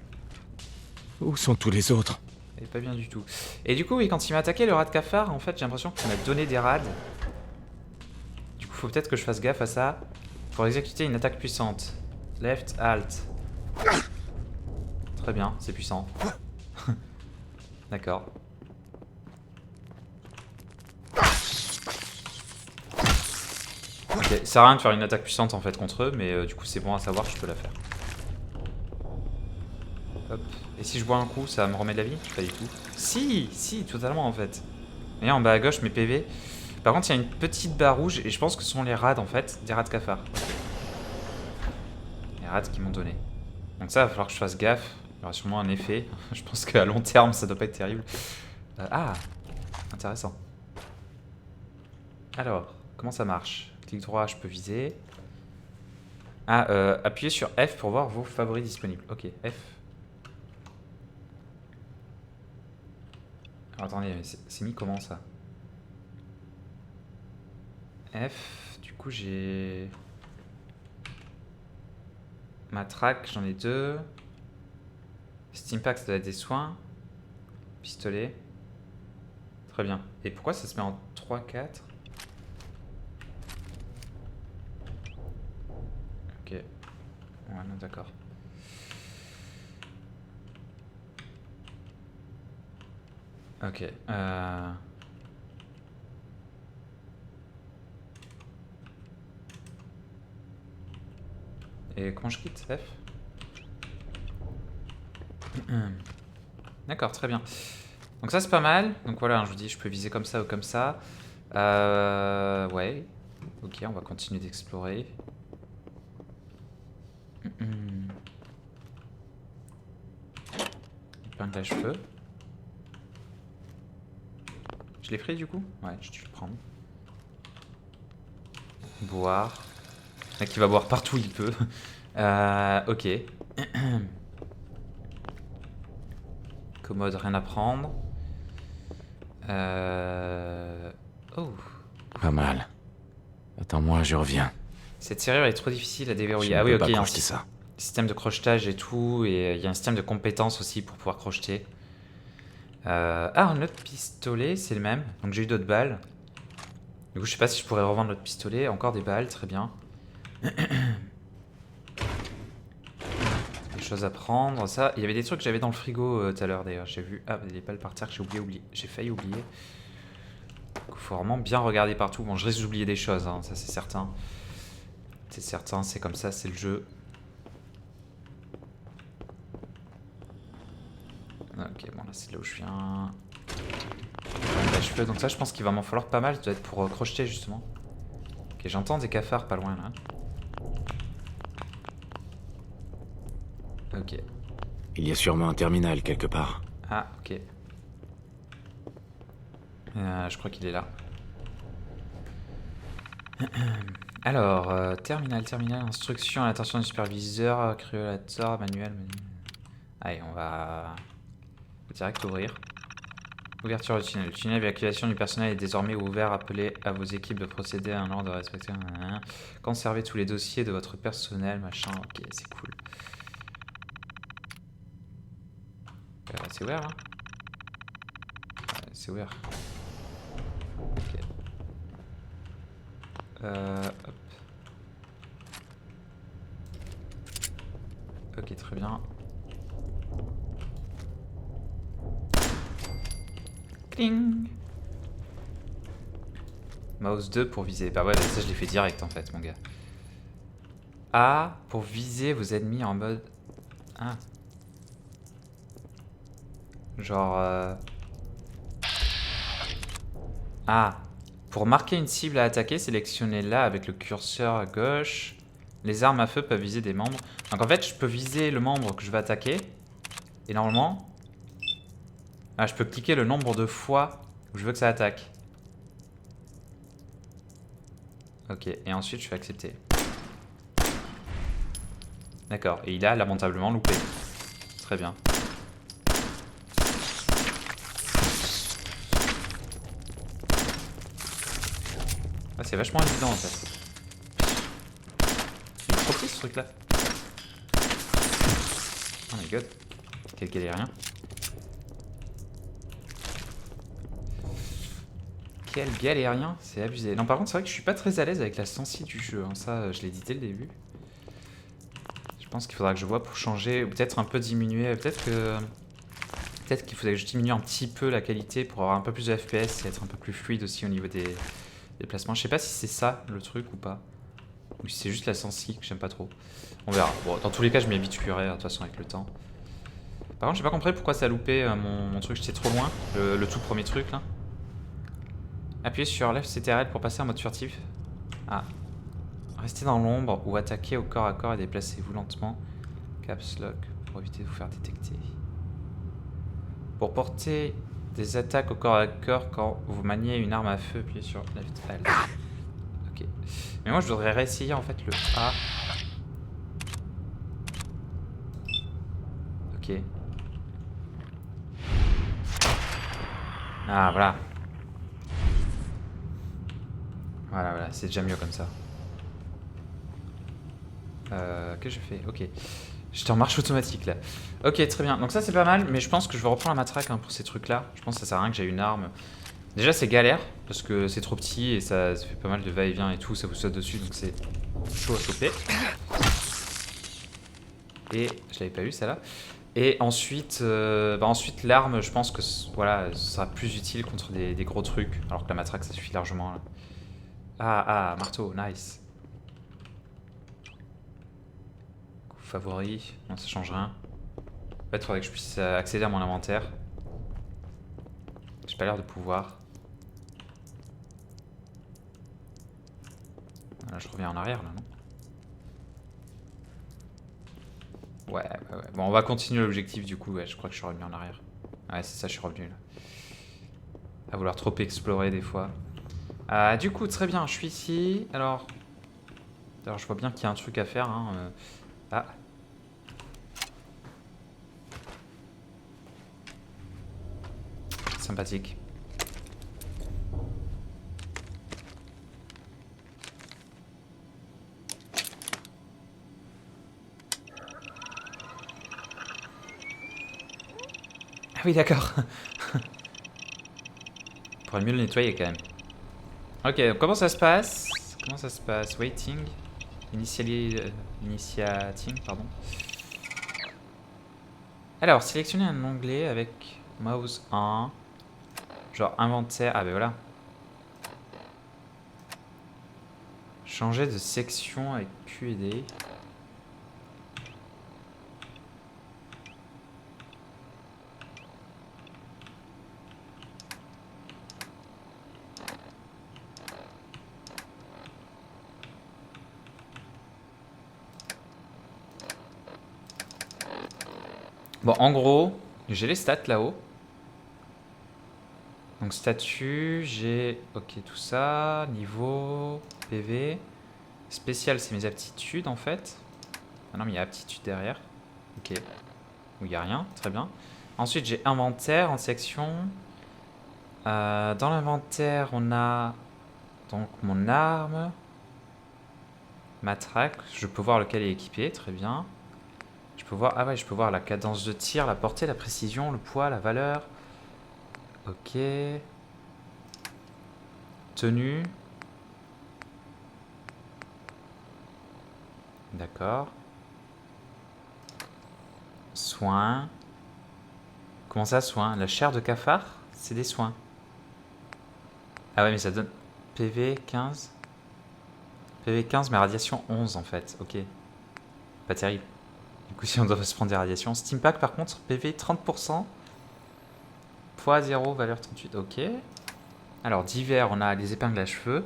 Speaker 10: Où sont tous les autres?
Speaker 3: Et pas bien du tout. Et du coup, oui, quand il m'a attaqué, le rat de cafard, en fait, j'ai l'impression qu'il m'a donné des rades. Du coup, faut peut-être que je fasse gaffe à ça. Pour exécuter une attaque puissante. Left, alt. Très bien, c'est puissant. D'accord. Ok, ça sert à rien de faire une attaque puissante en fait contre eux, mais du coup c'est bon à savoir, je peux la faire. Hop. Et si je bois un coup, ça me remet de la vie? Pas du tout. Si, totalement en fait. Et en bas à gauche, mes PV. Par contre, il y a une petite barre rouge et je pense que ce sont les rats en fait, des rats de cafard. Les rats qui m'ont donné. Donc ça, il va falloir que je fasse gaffe. Il y aura sûrement un effet. Je pense qu'à long terme, ça doit pas être terrible. Ah, intéressant. Alors, comment ça marche? Clic droit, je peux viser. Ah, appuyez sur F pour voir vos favoris disponibles. Ok, F. Alors, attendez, c'est mis comment ça? F, du coup j'ai... Matraque, j'en ai 2. Steampack, ça doit être des soins. Pistolet. Très bien. Et pourquoi ça se met en 3, 4? Ok. Ouais, non, d'accord. Ok. Et comment je quitte? F? D'accord, très bien. Donc ça c'est pas mal. Donc voilà, je vous dis, je peux viser comme ça ou comme ça. Ouais. Ok, on va continuer d'explorer. Épingle à cheveux. Je l'ai pris du coup? Ouais, je vais le prendre. Boire. Le mec qui va boire partout il peut. Ok. Commode, rien à prendre. Oh.
Speaker 10: Pas mal. Attends-moi, je reviens.
Speaker 3: Cette serrure est trop difficile à déverrouiller. Ah oui, ok, il y a un
Speaker 10: ça.
Speaker 3: système de crochetage et tout, et il y a un système de compétences aussi pour pouvoir crocheter. Ah, un autre pistolet, c'est le même. Donc j'ai eu d'autres balles. Du coup, je sais pas si je pourrais revendre l'autre pistolet. Encore des balles, très bien. Des choses à prendre. Ça, il y avait des trucs que j'avais dans le frigo tout à l'heure d'ailleurs. J'ai vu. Ah, des balles par terre que j'ai oublié. J'ai failli oublier. Il faut vraiment bien regarder partout. Bon, je risque d'oublier des choses, hein, ça c'est certain. C'est certain, c'est comme ça, c'est le jeu. Ok, bon là c'est là où je viens. Donc ça je pense qu'il va m'en falloir pas mal, ça doit être pour crocheter justement. Ok, j'entends des cafards pas loin là. Ok.
Speaker 10: Il y a sûrement un terminal quelque part.
Speaker 3: Ah, ok. Je crois qu'il est là. Alors, terminal, instruction à l'attention du superviseur, créolateur, manuel. Allez, on va direct ouvrir. Ouverture du tunnel. Le tunnel d'évacuation du personnel est désormais ouvert. Appelez à vos équipes de procéder à un ordre de respecter. Conservez tous les dossiers de votre personnel, machin. Ok, c'est cool. C'est ouvert là? Ouais, c'est ouvert. Ok. Hop. Ok, très bien. Cling. Mouse 2 pour viser. Bah ouais, ça je l'ai fait direct en fait, mon gars. A pour viser vos ennemis en mode... Ah. Genre... Ah. Pour marquer une cible à attaquer, sélectionnez-la avec le curseur à gauche. Les armes à feu peuvent viser des membres. Donc en fait, je peux viser le membre que je vais attaquer. Et normalement... Ah, je peux cliquer le nombre de fois où je veux que ça attaque. Ok, et ensuite je fais accepter. D'accord, et il a lamentablement loupé. Très bien. Ah, c'est vachement évident en fait. Il est trop petit ce truc là. Oh my god. Quel galérien. Quel galérien, c'est abusé. Non, par contre, c'est vrai que je suis pas très à l'aise avec la sensi du jeu. Hein. Ça, je l'ai dit dès le début. Je pense qu'il faudra que je vois pour changer, ou peut-être un peu diminuer. Peut-être qu'il faudrait que je diminue un petit peu la qualité pour avoir un peu plus de FPS et être un peu plus fluide aussi au niveau des déplacements. Je sais pas si c'est ça le truc ou pas. Ou si c'est juste la sensi que j'aime pas trop. On verra. Bon, dans tous les cas, je m'y habituerai de toute façon avec le temps. Par contre, j'ai pas compris pourquoi ça a loupé mon truc. J'étais trop loin. Le tout premier truc là. Appuyez sur Left CTRL pour passer en mode furtif. Ah. Restez dans l'ombre ou attaquez au corps à corps et déplacez-vous lentement. Caps Lock pour éviter de vous faire détecter. Pour porter des attaques au corps à corps quand vous maniez une arme à feu, appuyez sur Left Alt. Ok. Mais moi je voudrais réessayer en fait le A. Ok. Ah voilà. Voilà, c'est déjà mieux comme ça. Qu'est-ce que je fais? Ok. J'étais en marche automatique là. Ok, très bien. Donc ça c'est pas mal, mais je pense que je vais reprendre la matraque hein, pour ces trucs là. Je pense que ça sert à rien que j'ai une arme. Déjà c'est galère, parce que c'est trop petit et ça fait pas mal de va-et-vient et tout, ça vous saute dessus, donc c'est chaud à choper. Et je l'avais pas eu celle-là. Et ensuite, ensuite l'arme, je pense que voilà, ce sera plus utile contre des gros trucs, alors que la matraque ça suffit largement là. Ah, marteau, nice. Coup favori, non ça change rien. En fait, il faudrait que je puisse accéder à mon inventaire. J'ai pas l'air de pouvoir. Là, je reviens en arrière, là, non? Ouais. Bon, on va continuer l'objectif, du coup. Ouais, je crois que je suis revenu en arrière. Ouais, c'est ça, je suis revenu, là. À vouloir trop explorer, des fois. Du coup, très bien, je suis ici. Alors, je vois bien qu'il y a un truc à faire. Hein. Ah. Sympathique. Ah oui, d'accord. On pourrait mieux le nettoyer quand même. Ok, donc comment ça se passe? Waiting. Initiating, pardon. Alors, sélectionnez un onglet avec mouse 1. Genre inventaire. Ah ben voilà. Changer de section avec Q et D. Bon, en gros, j'ai les stats là-haut. Donc statut, j'ai... Ok, tout ça. Niveau, PV. Spécial, c'est mes aptitudes en fait. Ah non, mais il y a aptitude derrière. Ok. Où il n'y a rien, très bien. Ensuite, j'ai inventaire en section. Dans l'inventaire, on a donc mon arme. Matraque. Je peux voir lequel est équipé, très bien. Je peux voir, ah ouais, je peux voir la cadence de tir, la portée, la précision, le poids, la valeur. Ok. Tenue. D'accord. Soins. Comment ça, soins? La chair de cafard, c'est des soins. Ah ouais, mais ça donne PV 15. PV 15, mais radiation 11 en fait. Ok. Pas terrible. Du coup, si on doit se prendre des radiations. Steampack, par contre, PV 30%. Poids 0, valeur 38. Ok. Alors, divers, on a les épingles à cheveux.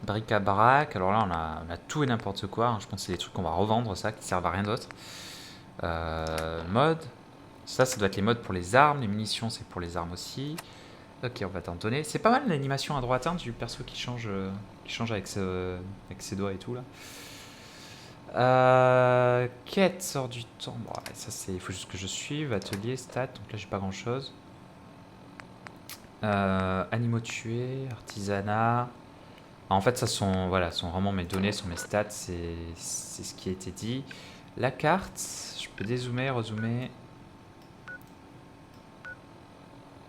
Speaker 3: Bric-à-brac. Alors là, on a tout et n'importe quoi. Hein. Je pense que c'est des trucs qu'on va revendre, ça, qui servent à rien d'autre. Mode. Ça doit être les modes pour les armes. Les munitions, c'est pour les armes aussi. Ok, on va t'en donner. C'est pas mal l'animation à droite hein, du perso qui change avec ses doigts et tout là. Quête sort du temps. Bon, ça c'est. Il faut juste que je suive. Atelier, stats. Donc là j'ai pas grand chose. Animaux tués, artisanat. En fait, ça sont vraiment mes données, sont mes stats. C'est ce qui a été dit. La carte. Je peux dézoomer, rezoomer.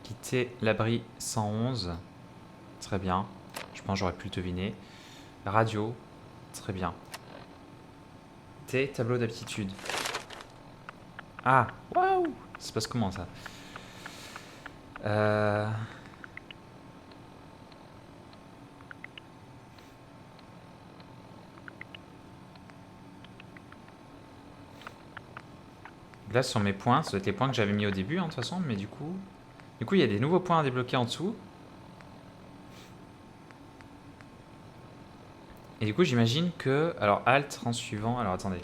Speaker 3: Quitter l'abri 111. Très bien. Je pense que j'aurais pu le deviner. Radio. Très bien. Tableau d'aptitude. Ah, waouh! Ça se passe comment ça? Là, sur mes points, ça doit être les points que j'avais mis au début, hein, de toute façon, mais du coup, il y a des nouveaux points à débloquer en dessous. Et du coup, j'imagine que... Alors, Alt, rang suivant. Alors, attendez.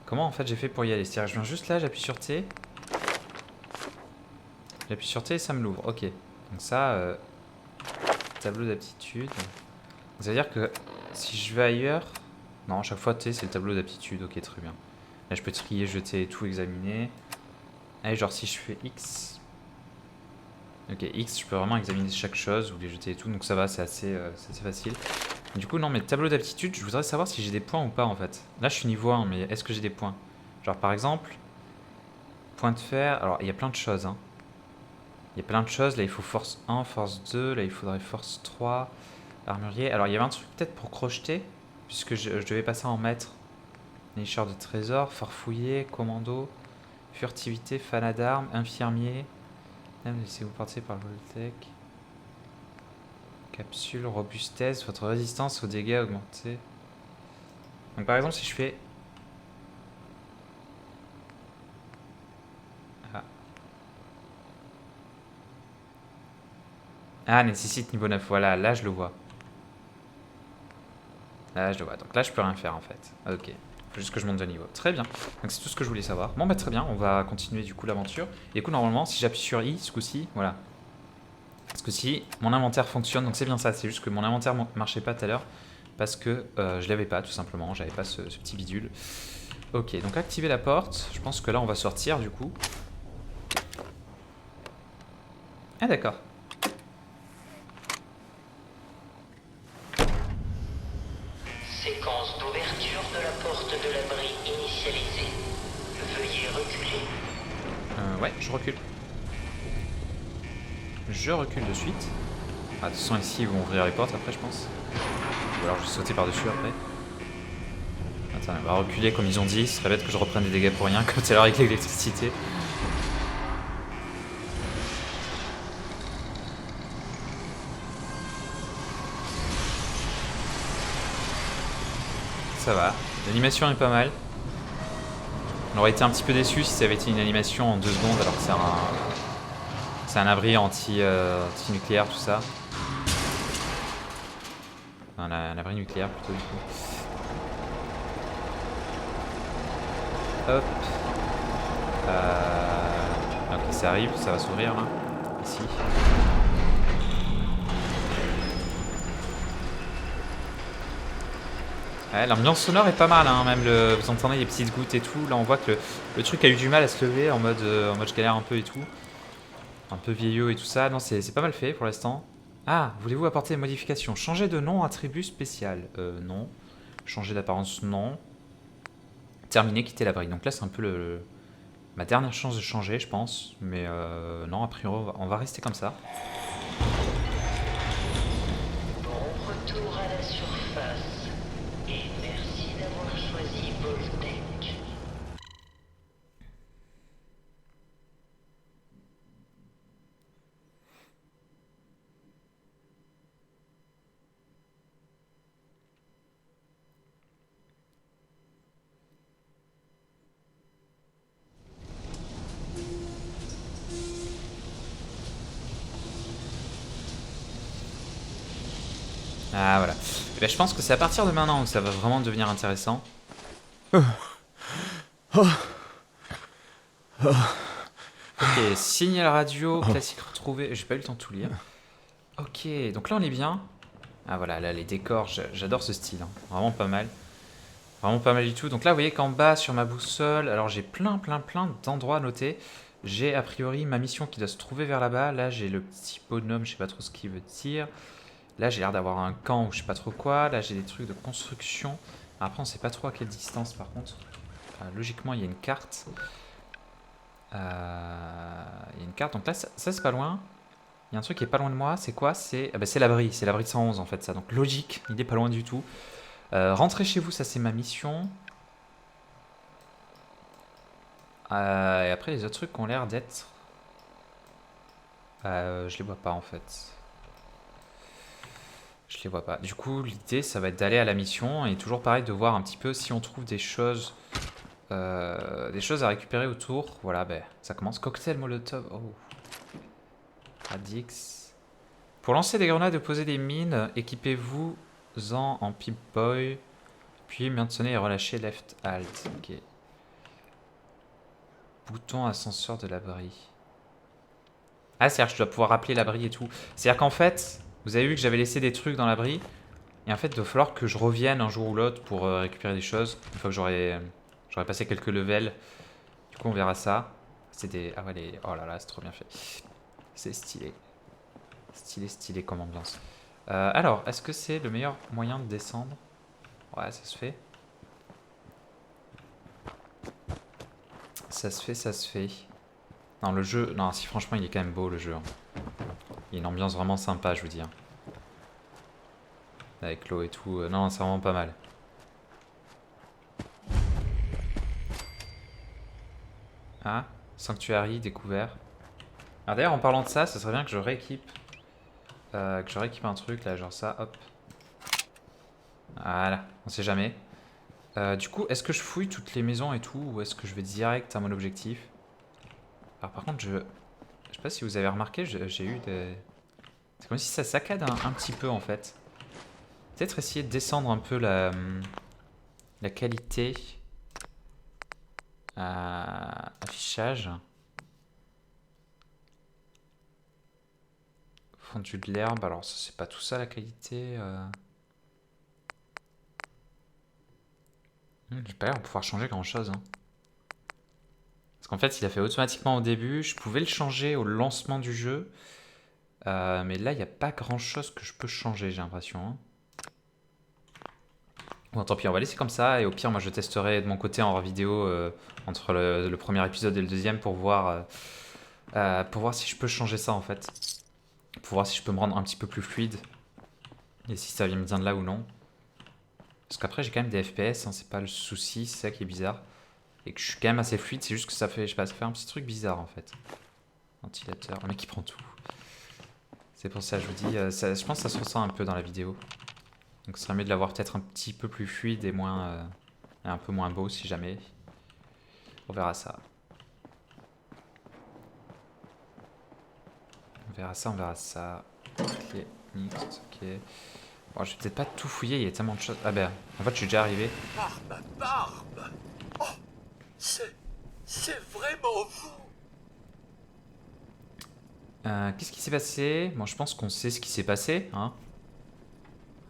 Speaker 3: Comment, en fait, j'ai fait pour y aller? C'est-à-dire, je viens juste là, j'appuie sur T. J'appuie sur T et ça me l'ouvre. Ok. Donc ça, tableau d'aptitude. Ça veut dire que si je vais ailleurs... Non, à chaque fois, T, c'est le tableau d'aptitude. Ok, très bien. Là, je peux trier, jeter, tout examiner. Et genre, si je fais X... Ok, X, je peux vraiment examiner chaque chose ou les jeter et tout. Donc ça va, c'est assez facile. Du coup, non, mais tableau d'aptitude, je voudrais savoir si j'ai des points ou pas, en fait. Là, je suis niveau 1, mais est-ce que j'ai des points? Genre, par exemple, point de fer... Alors, il y a plein de choses, hein. Il y a plein de choses. Là, il faut force 1, force 2. Là, il faudrait force 3. Armurier. Alors, il y avait un truc peut-être pour crocheter, puisque je devais passer en maître. Nicheur de trésors, farfouiller, commando, furtivité, fanat d'armes, infirmier. Laissez-vous porter par le Voltec. Capsule, robustesse, votre résistance aux dégâts augmentée. Donc par exemple si je fais... Ah, nécessite niveau 9, voilà, là je le vois. Là je le vois, donc là je peux rien faire en fait. Ok, faut juste que je monte de niveau. Très bien, donc c'est tout ce que je voulais savoir. Bon bah très bien, on va continuer du coup l'aventure. Et du coup normalement si j'appuie sur I ce coup-ci, voilà. Parce que si mon inventaire fonctionne, donc c'est bien ça, c'est juste que mon inventaire marchait pas tout à l'heure parce que je l'avais pas tout simplement, j'avais pas ce petit bidule. Ok, donc activer la porte, je pense que là on va sortir du coup. Ah d'accord.
Speaker 13: Séquence d'ouverture de la porte de l'abri initialisée. Veuillez reculer.
Speaker 3: Ouais, je recule. Je recule de suite. Ah, de toute façon, ici, ils vont ouvrir les portes après, je pense. Ou alors je vais sauter par-dessus après. Attends, on va reculer comme ils ont dit. Ce serait bête que je reprenne des dégâts pour rien, comme tout à l'heure avec l'électricité. Ça va. L'animation est pas mal. On aurait été un petit peu déçu si ça avait été une animation en 2 secondes alors que c'est un abri anti-nucléaire, tout ça. Un abri nucléaire plutôt du coup. Hop. Ok, ça arrive, ça va s'ouvrir là. Ici. Ouais, l'ambiance sonore est pas mal, hein, même vous entendez les petites gouttes et tout. Là on voit que le truc a eu du mal à se lever en mode je galère un peu et tout. Un peu vieillot et tout ça. Non, c'est pas mal fait pour l'instant. Ah, voulez-vous apporter des modifications? Changer de nom, attribut spécial. Non. Changer d'apparence, non. Terminer, quitter l'abri. Donc là c'est un peu ma dernière chance de changer, je pense. Mais non, a priori on va rester comme ça.
Speaker 13: Bon retour à la surface. Et merci d'avoir choisi Voltec.
Speaker 3: Ah voilà. Et ben, je pense que c'est à partir de maintenant que ça va vraiment devenir intéressant. Ok, signal radio, classique retrouvé. J'ai pas eu le temps de tout lire. Ok, donc là on est bien. Ah voilà, là les décors, j'adore ce style. Hein. Vraiment pas mal. Vraiment pas mal du tout. Donc là vous voyez qu'en bas sur ma boussole, alors j'ai plein d'endroits notés. J'ai a priori ma mission qui doit se trouver vers là-bas. Là j'ai le petit bonhomme, je sais pas trop ce qu'il veut dire. Là j'ai l'air d'avoir un camp ou je sais pas trop quoi. Là j'ai des trucs de construction. Après on sait pas trop à quelle distance par contre. Logiquement il y a une carte. Il y a une carte, donc là ça c'est pas loin. Il y a un truc qui est pas loin de moi, c'est quoi? C'est l'abri de 111 en fait ça. Donc logique, il est pas loin du tout. Rentrez chez vous, ça c'est ma mission. Et après les autres trucs ont l'air d'être... je les vois pas en fait. Je les vois pas. Du coup l'idée ça va être d'aller à la mission et toujours pareil de voir un petit peu si on trouve des choses à récupérer autour. Voilà, ben ça commence. Cocktail Molotov. Oh. Radix. Pour lancer des grenades et poser des mines, équipez-vous-en en Pip-Boy. Puis maintenez et relâchez Left Alt. Ok. Bouton ascenseur de l'abri. Ah, c'est-à-dire que je dois pouvoir appeler l'abri et tout. C'est-à-dire qu'en fait, vous avez vu que j'avais laissé des trucs dans l'abri. Et en fait, il va falloir que je revienne un jour ou l'autre pour récupérer des choses. Une fois que j'aurai passé quelques levels. Du coup, on verra ça. C'est des... Ah ouais, les... Oh là là, c'est trop bien fait. C'est stylé. Stylé comme ambiance. Alors, est-ce que c'est le meilleur moyen de descendre? Ouais, ça se fait. Ça se fait. Non, le jeu... Non, si franchement, il est quand même beau, le jeu. Hein. Il y a une ambiance vraiment sympa, je vous dis. Hein. Avec l'eau et tout. Non, c'est vraiment pas mal. Ah, Sanctuary découvert. Alors d'ailleurs, en parlant de ça, ça serait bien que je rééquipe. Un truc, là, genre ça, hop. Voilà, on sait jamais. Du coup, est-ce que je fouille toutes les maisons et tout, ou est-ce que je vais direct à mon objectif? Alors par contre, je sais pas si vous avez remarqué, j'ai eu des... C'est comme si ça saccade un petit peu, en fait. Peut-être essayer de descendre un peu la qualité. Affichage. Fondu de l'herbe, alors ça c'est pas tout ça la qualité. J'ai pas l'air de pouvoir changer grand chose. Hein. Parce qu'en fait il a fait automatiquement au début, je pouvais le changer au lancement du jeu. Mais là il n'y a pas grand chose que je peux changer, j'ai l'impression. Hein. Bon tant pis, on va laisser comme ça et au pire moi je testerai de mon côté en vidéo entre le premier épisode et le deuxième pour voir si je peux changer ça en fait. Pour voir si je peux me rendre un petit peu plus fluide. Et si ça vient me bien de là ou non. Parce qu'après j'ai quand même des FPS, hein, c'est pas le souci, c'est ça qui est bizarre. Et que je suis quand même assez fluide, c'est juste que ça fait, je sais pas, ça fait un petit truc bizarre en fait. Ventilateur, le mec qui prend tout. C'est pour ça, je vous dis, je pense que ça se ressent un peu dans la vidéo. Donc ce serait mieux de l'avoir peut-être un petit peu plus fluide et moins et un peu moins beau si jamais. On verra ça. On verra ça. Ok, mixte, ok. Bon, je vais peut-être pas tout fouiller, il y a tellement de choses. Ah ben, en fait je suis déjà arrivé.
Speaker 4: Barbe. Oh, c'est vraiment vous.
Speaker 3: Qu'est-ce qui s'est passé? Bon, je pense qu'on sait ce qui s'est passé, hein.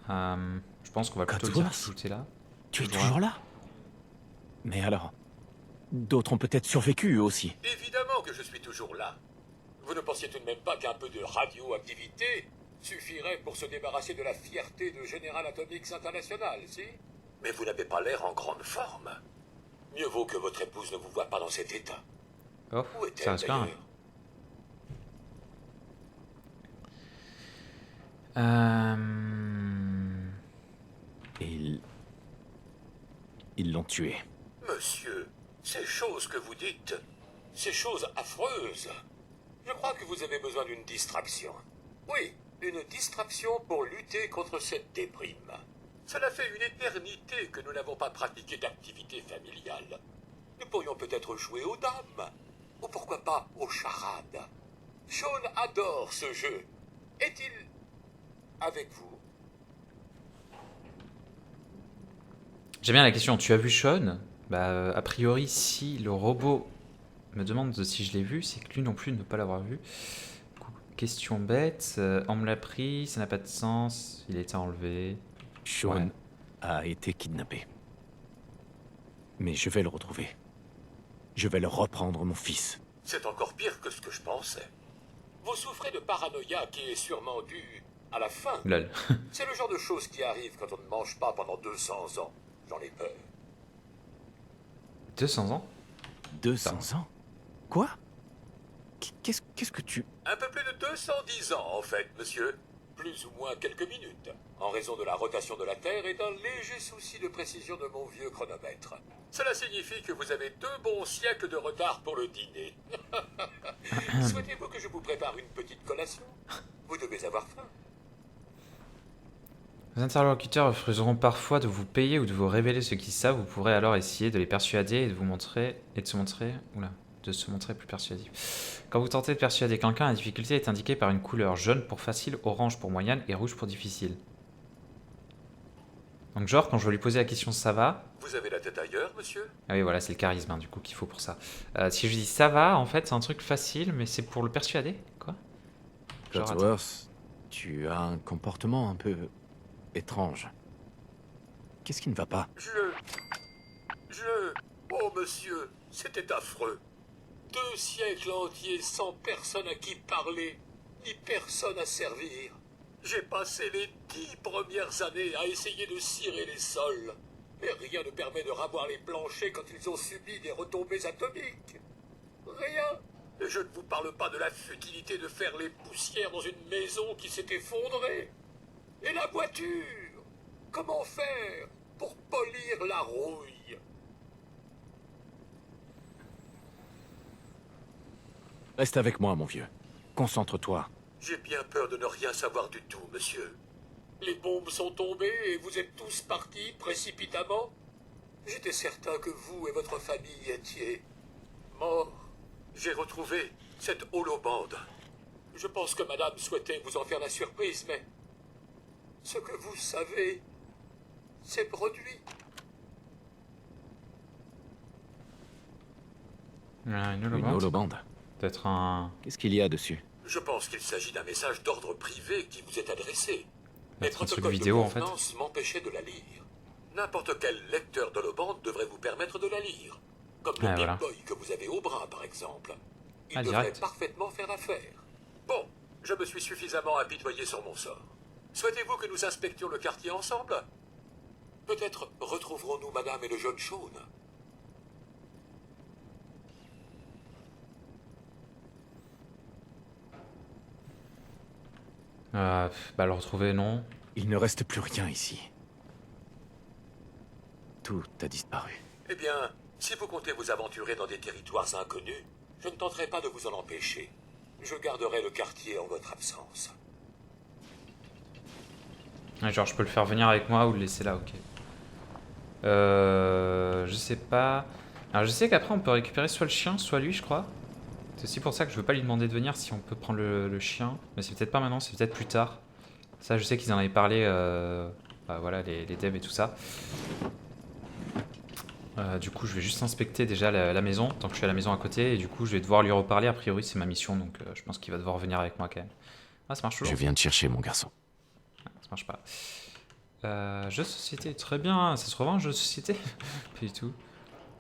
Speaker 3: Je pense qu'on va plutôt dire que tout est là.
Speaker 10: Tu es toujours là? Mais alors, d'autres ont peut-être survécu eux aussi.
Speaker 4: Évidemment que je suis toujours là. Vous ne pensiez tout de même pas qu'un peu de radioactivité suffirait pour se débarrasser de la fierté de General Atomics International, si? Mais vous n'avez pas l'air en grande forme. Mieux vaut que votre épouse ne vous voie pas dans cet état.
Speaker 3: Oh,
Speaker 4: où est-elle d'ailleurs?
Speaker 10: Ils l'ont tué.
Speaker 4: Monsieur, ces choses que vous dites, ces choses affreuses, je crois que vous avez besoin d'une distraction. Oui, une distraction pour lutter contre cette déprime. Cela fait une éternité que nous n'avons pas pratiqué d'activité familiale. Nous pourrions peut-être jouer aux dames, ou pourquoi pas aux charades. Sean adore ce jeu. Est-il avec vous?
Speaker 3: J'aime bien la question. Tu as vu Sean? Bah, a priori, si le robot me demande si je l'ai vu, c'est que lui non plus ne pas l'avoir vu. Question bête. On me l'a pris, ça n'a pas de sens. Il a été enlevé.
Speaker 10: Sean a été kidnappé. Mais je vais le retrouver. Je vais leur reprendre mon fils.
Speaker 4: C'est encore pire que ce que je pensais. Vous souffrez de paranoïa qui est sûrement due à la faim.
Speaker 3: Lol.
Speaker 4: C'est le genre de choses qui arrive quand on ne mange pas pendant 200 ans. J'en ai peur.
Speaker 3: 200 ans?
Speaker 10: 200 ans? Quoi? Qu'est-ce que tu...
Speaker 4: Un peu plus de 210 ans, en fait, monsieur. Plus ou moins quelques minutes, en raison de la rotation de la Terre et d'un léger souci de précision de mon vieux chronomètre. Cela signifie que vous avez 2 bons siècles de retard pour le dîner. Souhaitez-vous que je vous prépare une petite collation? Vous devez avoir faim.
Speaker 3: Vos interlocuteurs refuseront parfois de vous payer ou de vous révéler ce qu'ils savent. Vous pourrez alors essayer de les persuader et de vous montrer et de se montrer... Oula. De se montrer plus persuasif. Quand vous tentez de persuader quelqu'un, la difficulté est indiquée par une couleur: jaune pour facile, orange pour moyenne et rouge pour difficile. Donc genre, quand je vais lui poser la question ça va...
Speaker 4: Vous avez la tête ailleurs, monsieur?
Speaker 3: Ah oui, voilà, c'est le charisme hein, du coup qu'il faut pour ça. Si je dis ça va, en fait c'est un truc facile, mais c'est pour le persuader, quoi.
Speaker 10: Codsworth, tu as un comportement un peu étrange. Qu'est-ce qui ne va pas?
Speaker 4: Oh monsieur, c'était affreux. 2 siècles entiers sans personne à qui parler, ni personne à servir. J'ai passé les 10 premières années à essayer de cirer les sols. Mais rien ne permet de ravoir les planchers quand ils ont subi des retombées atomiques. Rien. Et je ne vous parle pas de la futilité de faire les poussières dans une maison qui s'est effondrée. Et la voiture? Comment faire pour polir la rouille?
Speaker 10: Reste avec moi, mon vieux. Concentre-toi.
Speaker 4: J'ai bien peur de ne rien savoir du tout, monsieur. Les bombes sont tombées et vous êtes tous partis précipitamment. J'étais certain que vous et votre famille étiez morts. J'ai retrouvé cette holobande. Je pense que madame souhaitait vous en faire la surprise, mais ce que vous savez s'est produit.
Speaker 10: Une holobande.
Speaker 3: Peut-être un...
Speaker 10: Qu'est-ce qu'il y a dessus?
Speaker 4: Je pense qu'il s'agit d'un message d'ordre privé qui vous est adressé.
Speaker 3: Un truc vidéo en fait.
Speaker 4: M'empêchait de la lire. N'importe quel lecteur d'holobande devrait vous permettre de la lire. Comme le Big Boy que vous avez au bras, par exemple. Il devrait parfaitement faire l'affaire. Bon, je me suis suffisamment apitoyé sur mon sort. Souhaitez-vous que nous inspections le quartier ensemble? Peut-être retrouverons-nous madame et le jeune Sean.
Speaker 3: Bah le retrouver non.
Speaker 10: Il ne reste plus rien ici. Tout a disparu.
Speaker 4: Eh bien, si vous comptez vous aventurer dans des territoires inconnus, je ne tenterai pas de vous en empêcher. Je garderai le quartier en votre absence.
Speaker 3: Ouais, genre je peux le faire venir avec moi ou le laisser là, ok. Je sais pas. Alors je sais qu'après on peut récupérer soit le chien, soit lui je crois. C'est aussi pour ça que je veux pas lui demander de venir si on peut prendre le chien. Mais c'est peut-être pas maintenant, c'est peut-être plus tard. Ça je sais qu'ils en avaient parlé, bah, voilà, les devs et tout ça. Du coup je vais juste inspecter déjà la maison, tant que je suis à la maison à côté. Et du coup je vais devoir lui reparler, a priori c'est ma mission. Donc je pense qu'il va devoir venir avec moi quand même. Ah ça marche toujours.
Speaker 10: Je viens de chercher mon garçon.
Speaker 3: Ça marche pas. Jeu de société, très bien. Ça se revend un jeu de société? Pas du tout.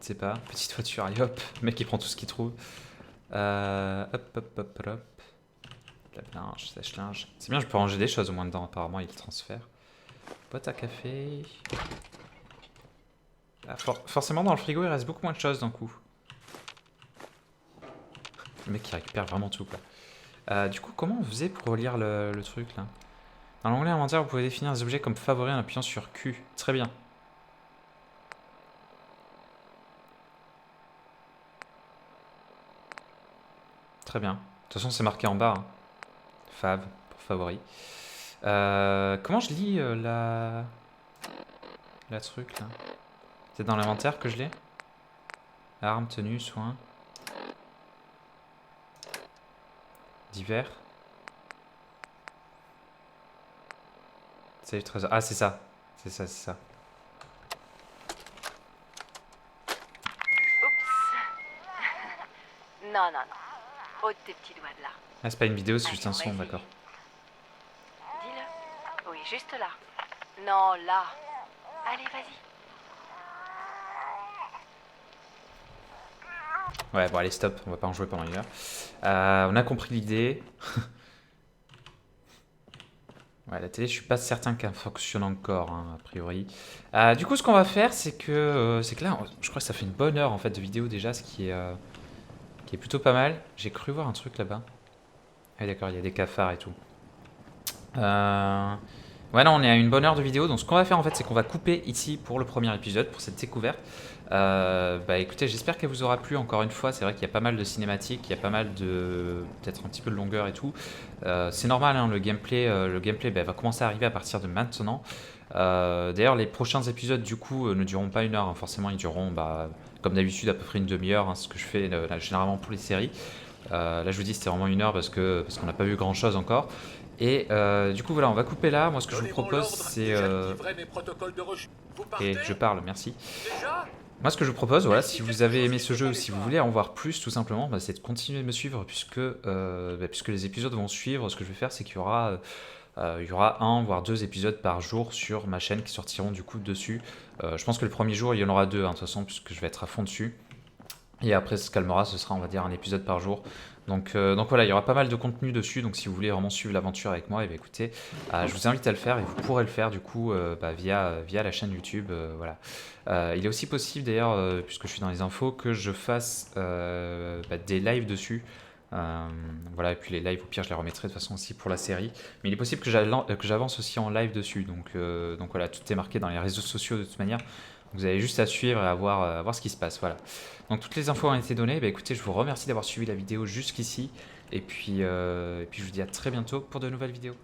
Speaker 3: Je sais pas. Petite voiture, allez hop. Le mec il prend tout ce qu'il trouve. Hop. Lave-linge, sèche-linge. C'est bien, je peux ranger des choses au moins dedans. Apparemment, il transfère. Boîte à café. Ah, forcément, dans le frigo, il reste beaucoup moins de choses d'un coup. Le mec qui récupère vraiment tout, quoi. Du coup, comment on faisait pour relire le truc là? Dans l'onglet inventaire, vous pouvez définir des objets comme favoris en appuyant sur Q. Très bien. Très bien. De toute façon, c'est marqué en bas. Hein. Fav, pour favori. Comment je lis la truc là? C'est dans l'inventaire que je l'ai? Armes, tenue, soins. Divers. Save trésor. Ah, c'est ça. C'est ça.
Speaker 2: Non, non, non. Ôte tes petits doigts de là.
Speaker 3: Ah, c'est pas une vidéo, c'est
Speaker 2: Allez,
Speaker 3: juste un
Speaker 2: on va
Speaker 3: son,
Speaker 2: essayer.
Speaker 3: d'accord.
Speaker 2: Dis-le. Oui, juste là. Non, là. Allez, vas-y.
Speaker 3: Ouais, bon, allez, stop, on va pas en jouer pendant une heure. On a compris l'idée. Ouais, la télé, je suis pas certain qu'elle fonctionne encore, hein, a priori. Du coup, ce qu'on va faire, c'est que là, je crois que ça fait une bonne heure en fait de vidéo déjà, ce qui est plutôt pas mal. J'ai cru voir un truc là-bas. Ah, d'accord, il y a des cafards et tout. Ouais, non, on est à une bonne heure de vidéo. Donc, ce qu'on va faire en fait, c'est qu'on va couper ici pour le premier épisode, pour cette découverte. Bah écoutez, j'espère qu'elle vous aura plu encore une fois. C'est vrai qu'il y a pas mal de cinématiques, il y a pas mal de peut-être un petit peu de longueur et tout. C'est normal, hein, le gameplay bah, va commencer à arriver à partir de maintenant. D'ailleurs, les prochains épisodes du coup ne dureront pas une heure, hein. Forcément ils dureront comme d'habitude à peu près une demi-heure, hein, ce que je fais généralement pour les séries. Là je vous dis c'était vraiment une heure parce qu'on n'a pas vu grand chose encore. Et du coup voilà, on va couper là. Moi ce que je vous propose c'est... Et je parle, merci. Moi ce que je vous propose, voilà, si vous avez aimé ce jeu ou si vous voulez en voir plus tout simplement, bah, c'est de continuer de me suivre puisque les épisodes vont suivre. Ce que je vais faire c'est qu'il y aura un voire deux épisodes par jour sur ma chaîne qui sortiront du coup dessus. Je pense que le premier jour il y en aura deux, hein, de toute façon, puisque je vais être à fond dessus. Et après ça se calmera, ce sera on va dire un épisode par jour. Donc voilà, il y aura pas mal de contenu dessus, donc si vous voulez vraiment suivre l'aventure avec moi, et écoutez, je vous invite à le faire et vous pourrez le faire du coup via la chaîne YouTube. Voilà. Il est aussi possible d'ailleurs, puisque je suis dans les infos, que je fasse des lives dessus. Voilà, et puis les lives au pire je les remettrai de toute façon aussi pour la série, mais il est possible que j'avance aussi en live dessus, donc voilà, tout est marqué dans les réseaux sociaux de toute manière. Vous avez juste à suivre et à voir ce qui se passe, voilà. Donc toutes les infos ont été données. Bah, écoutez, je vous remercie d'avoir suivi la vidéo jusqu'ici. Et puis je vous dis à très bientôt pour de nouvelles vidéos.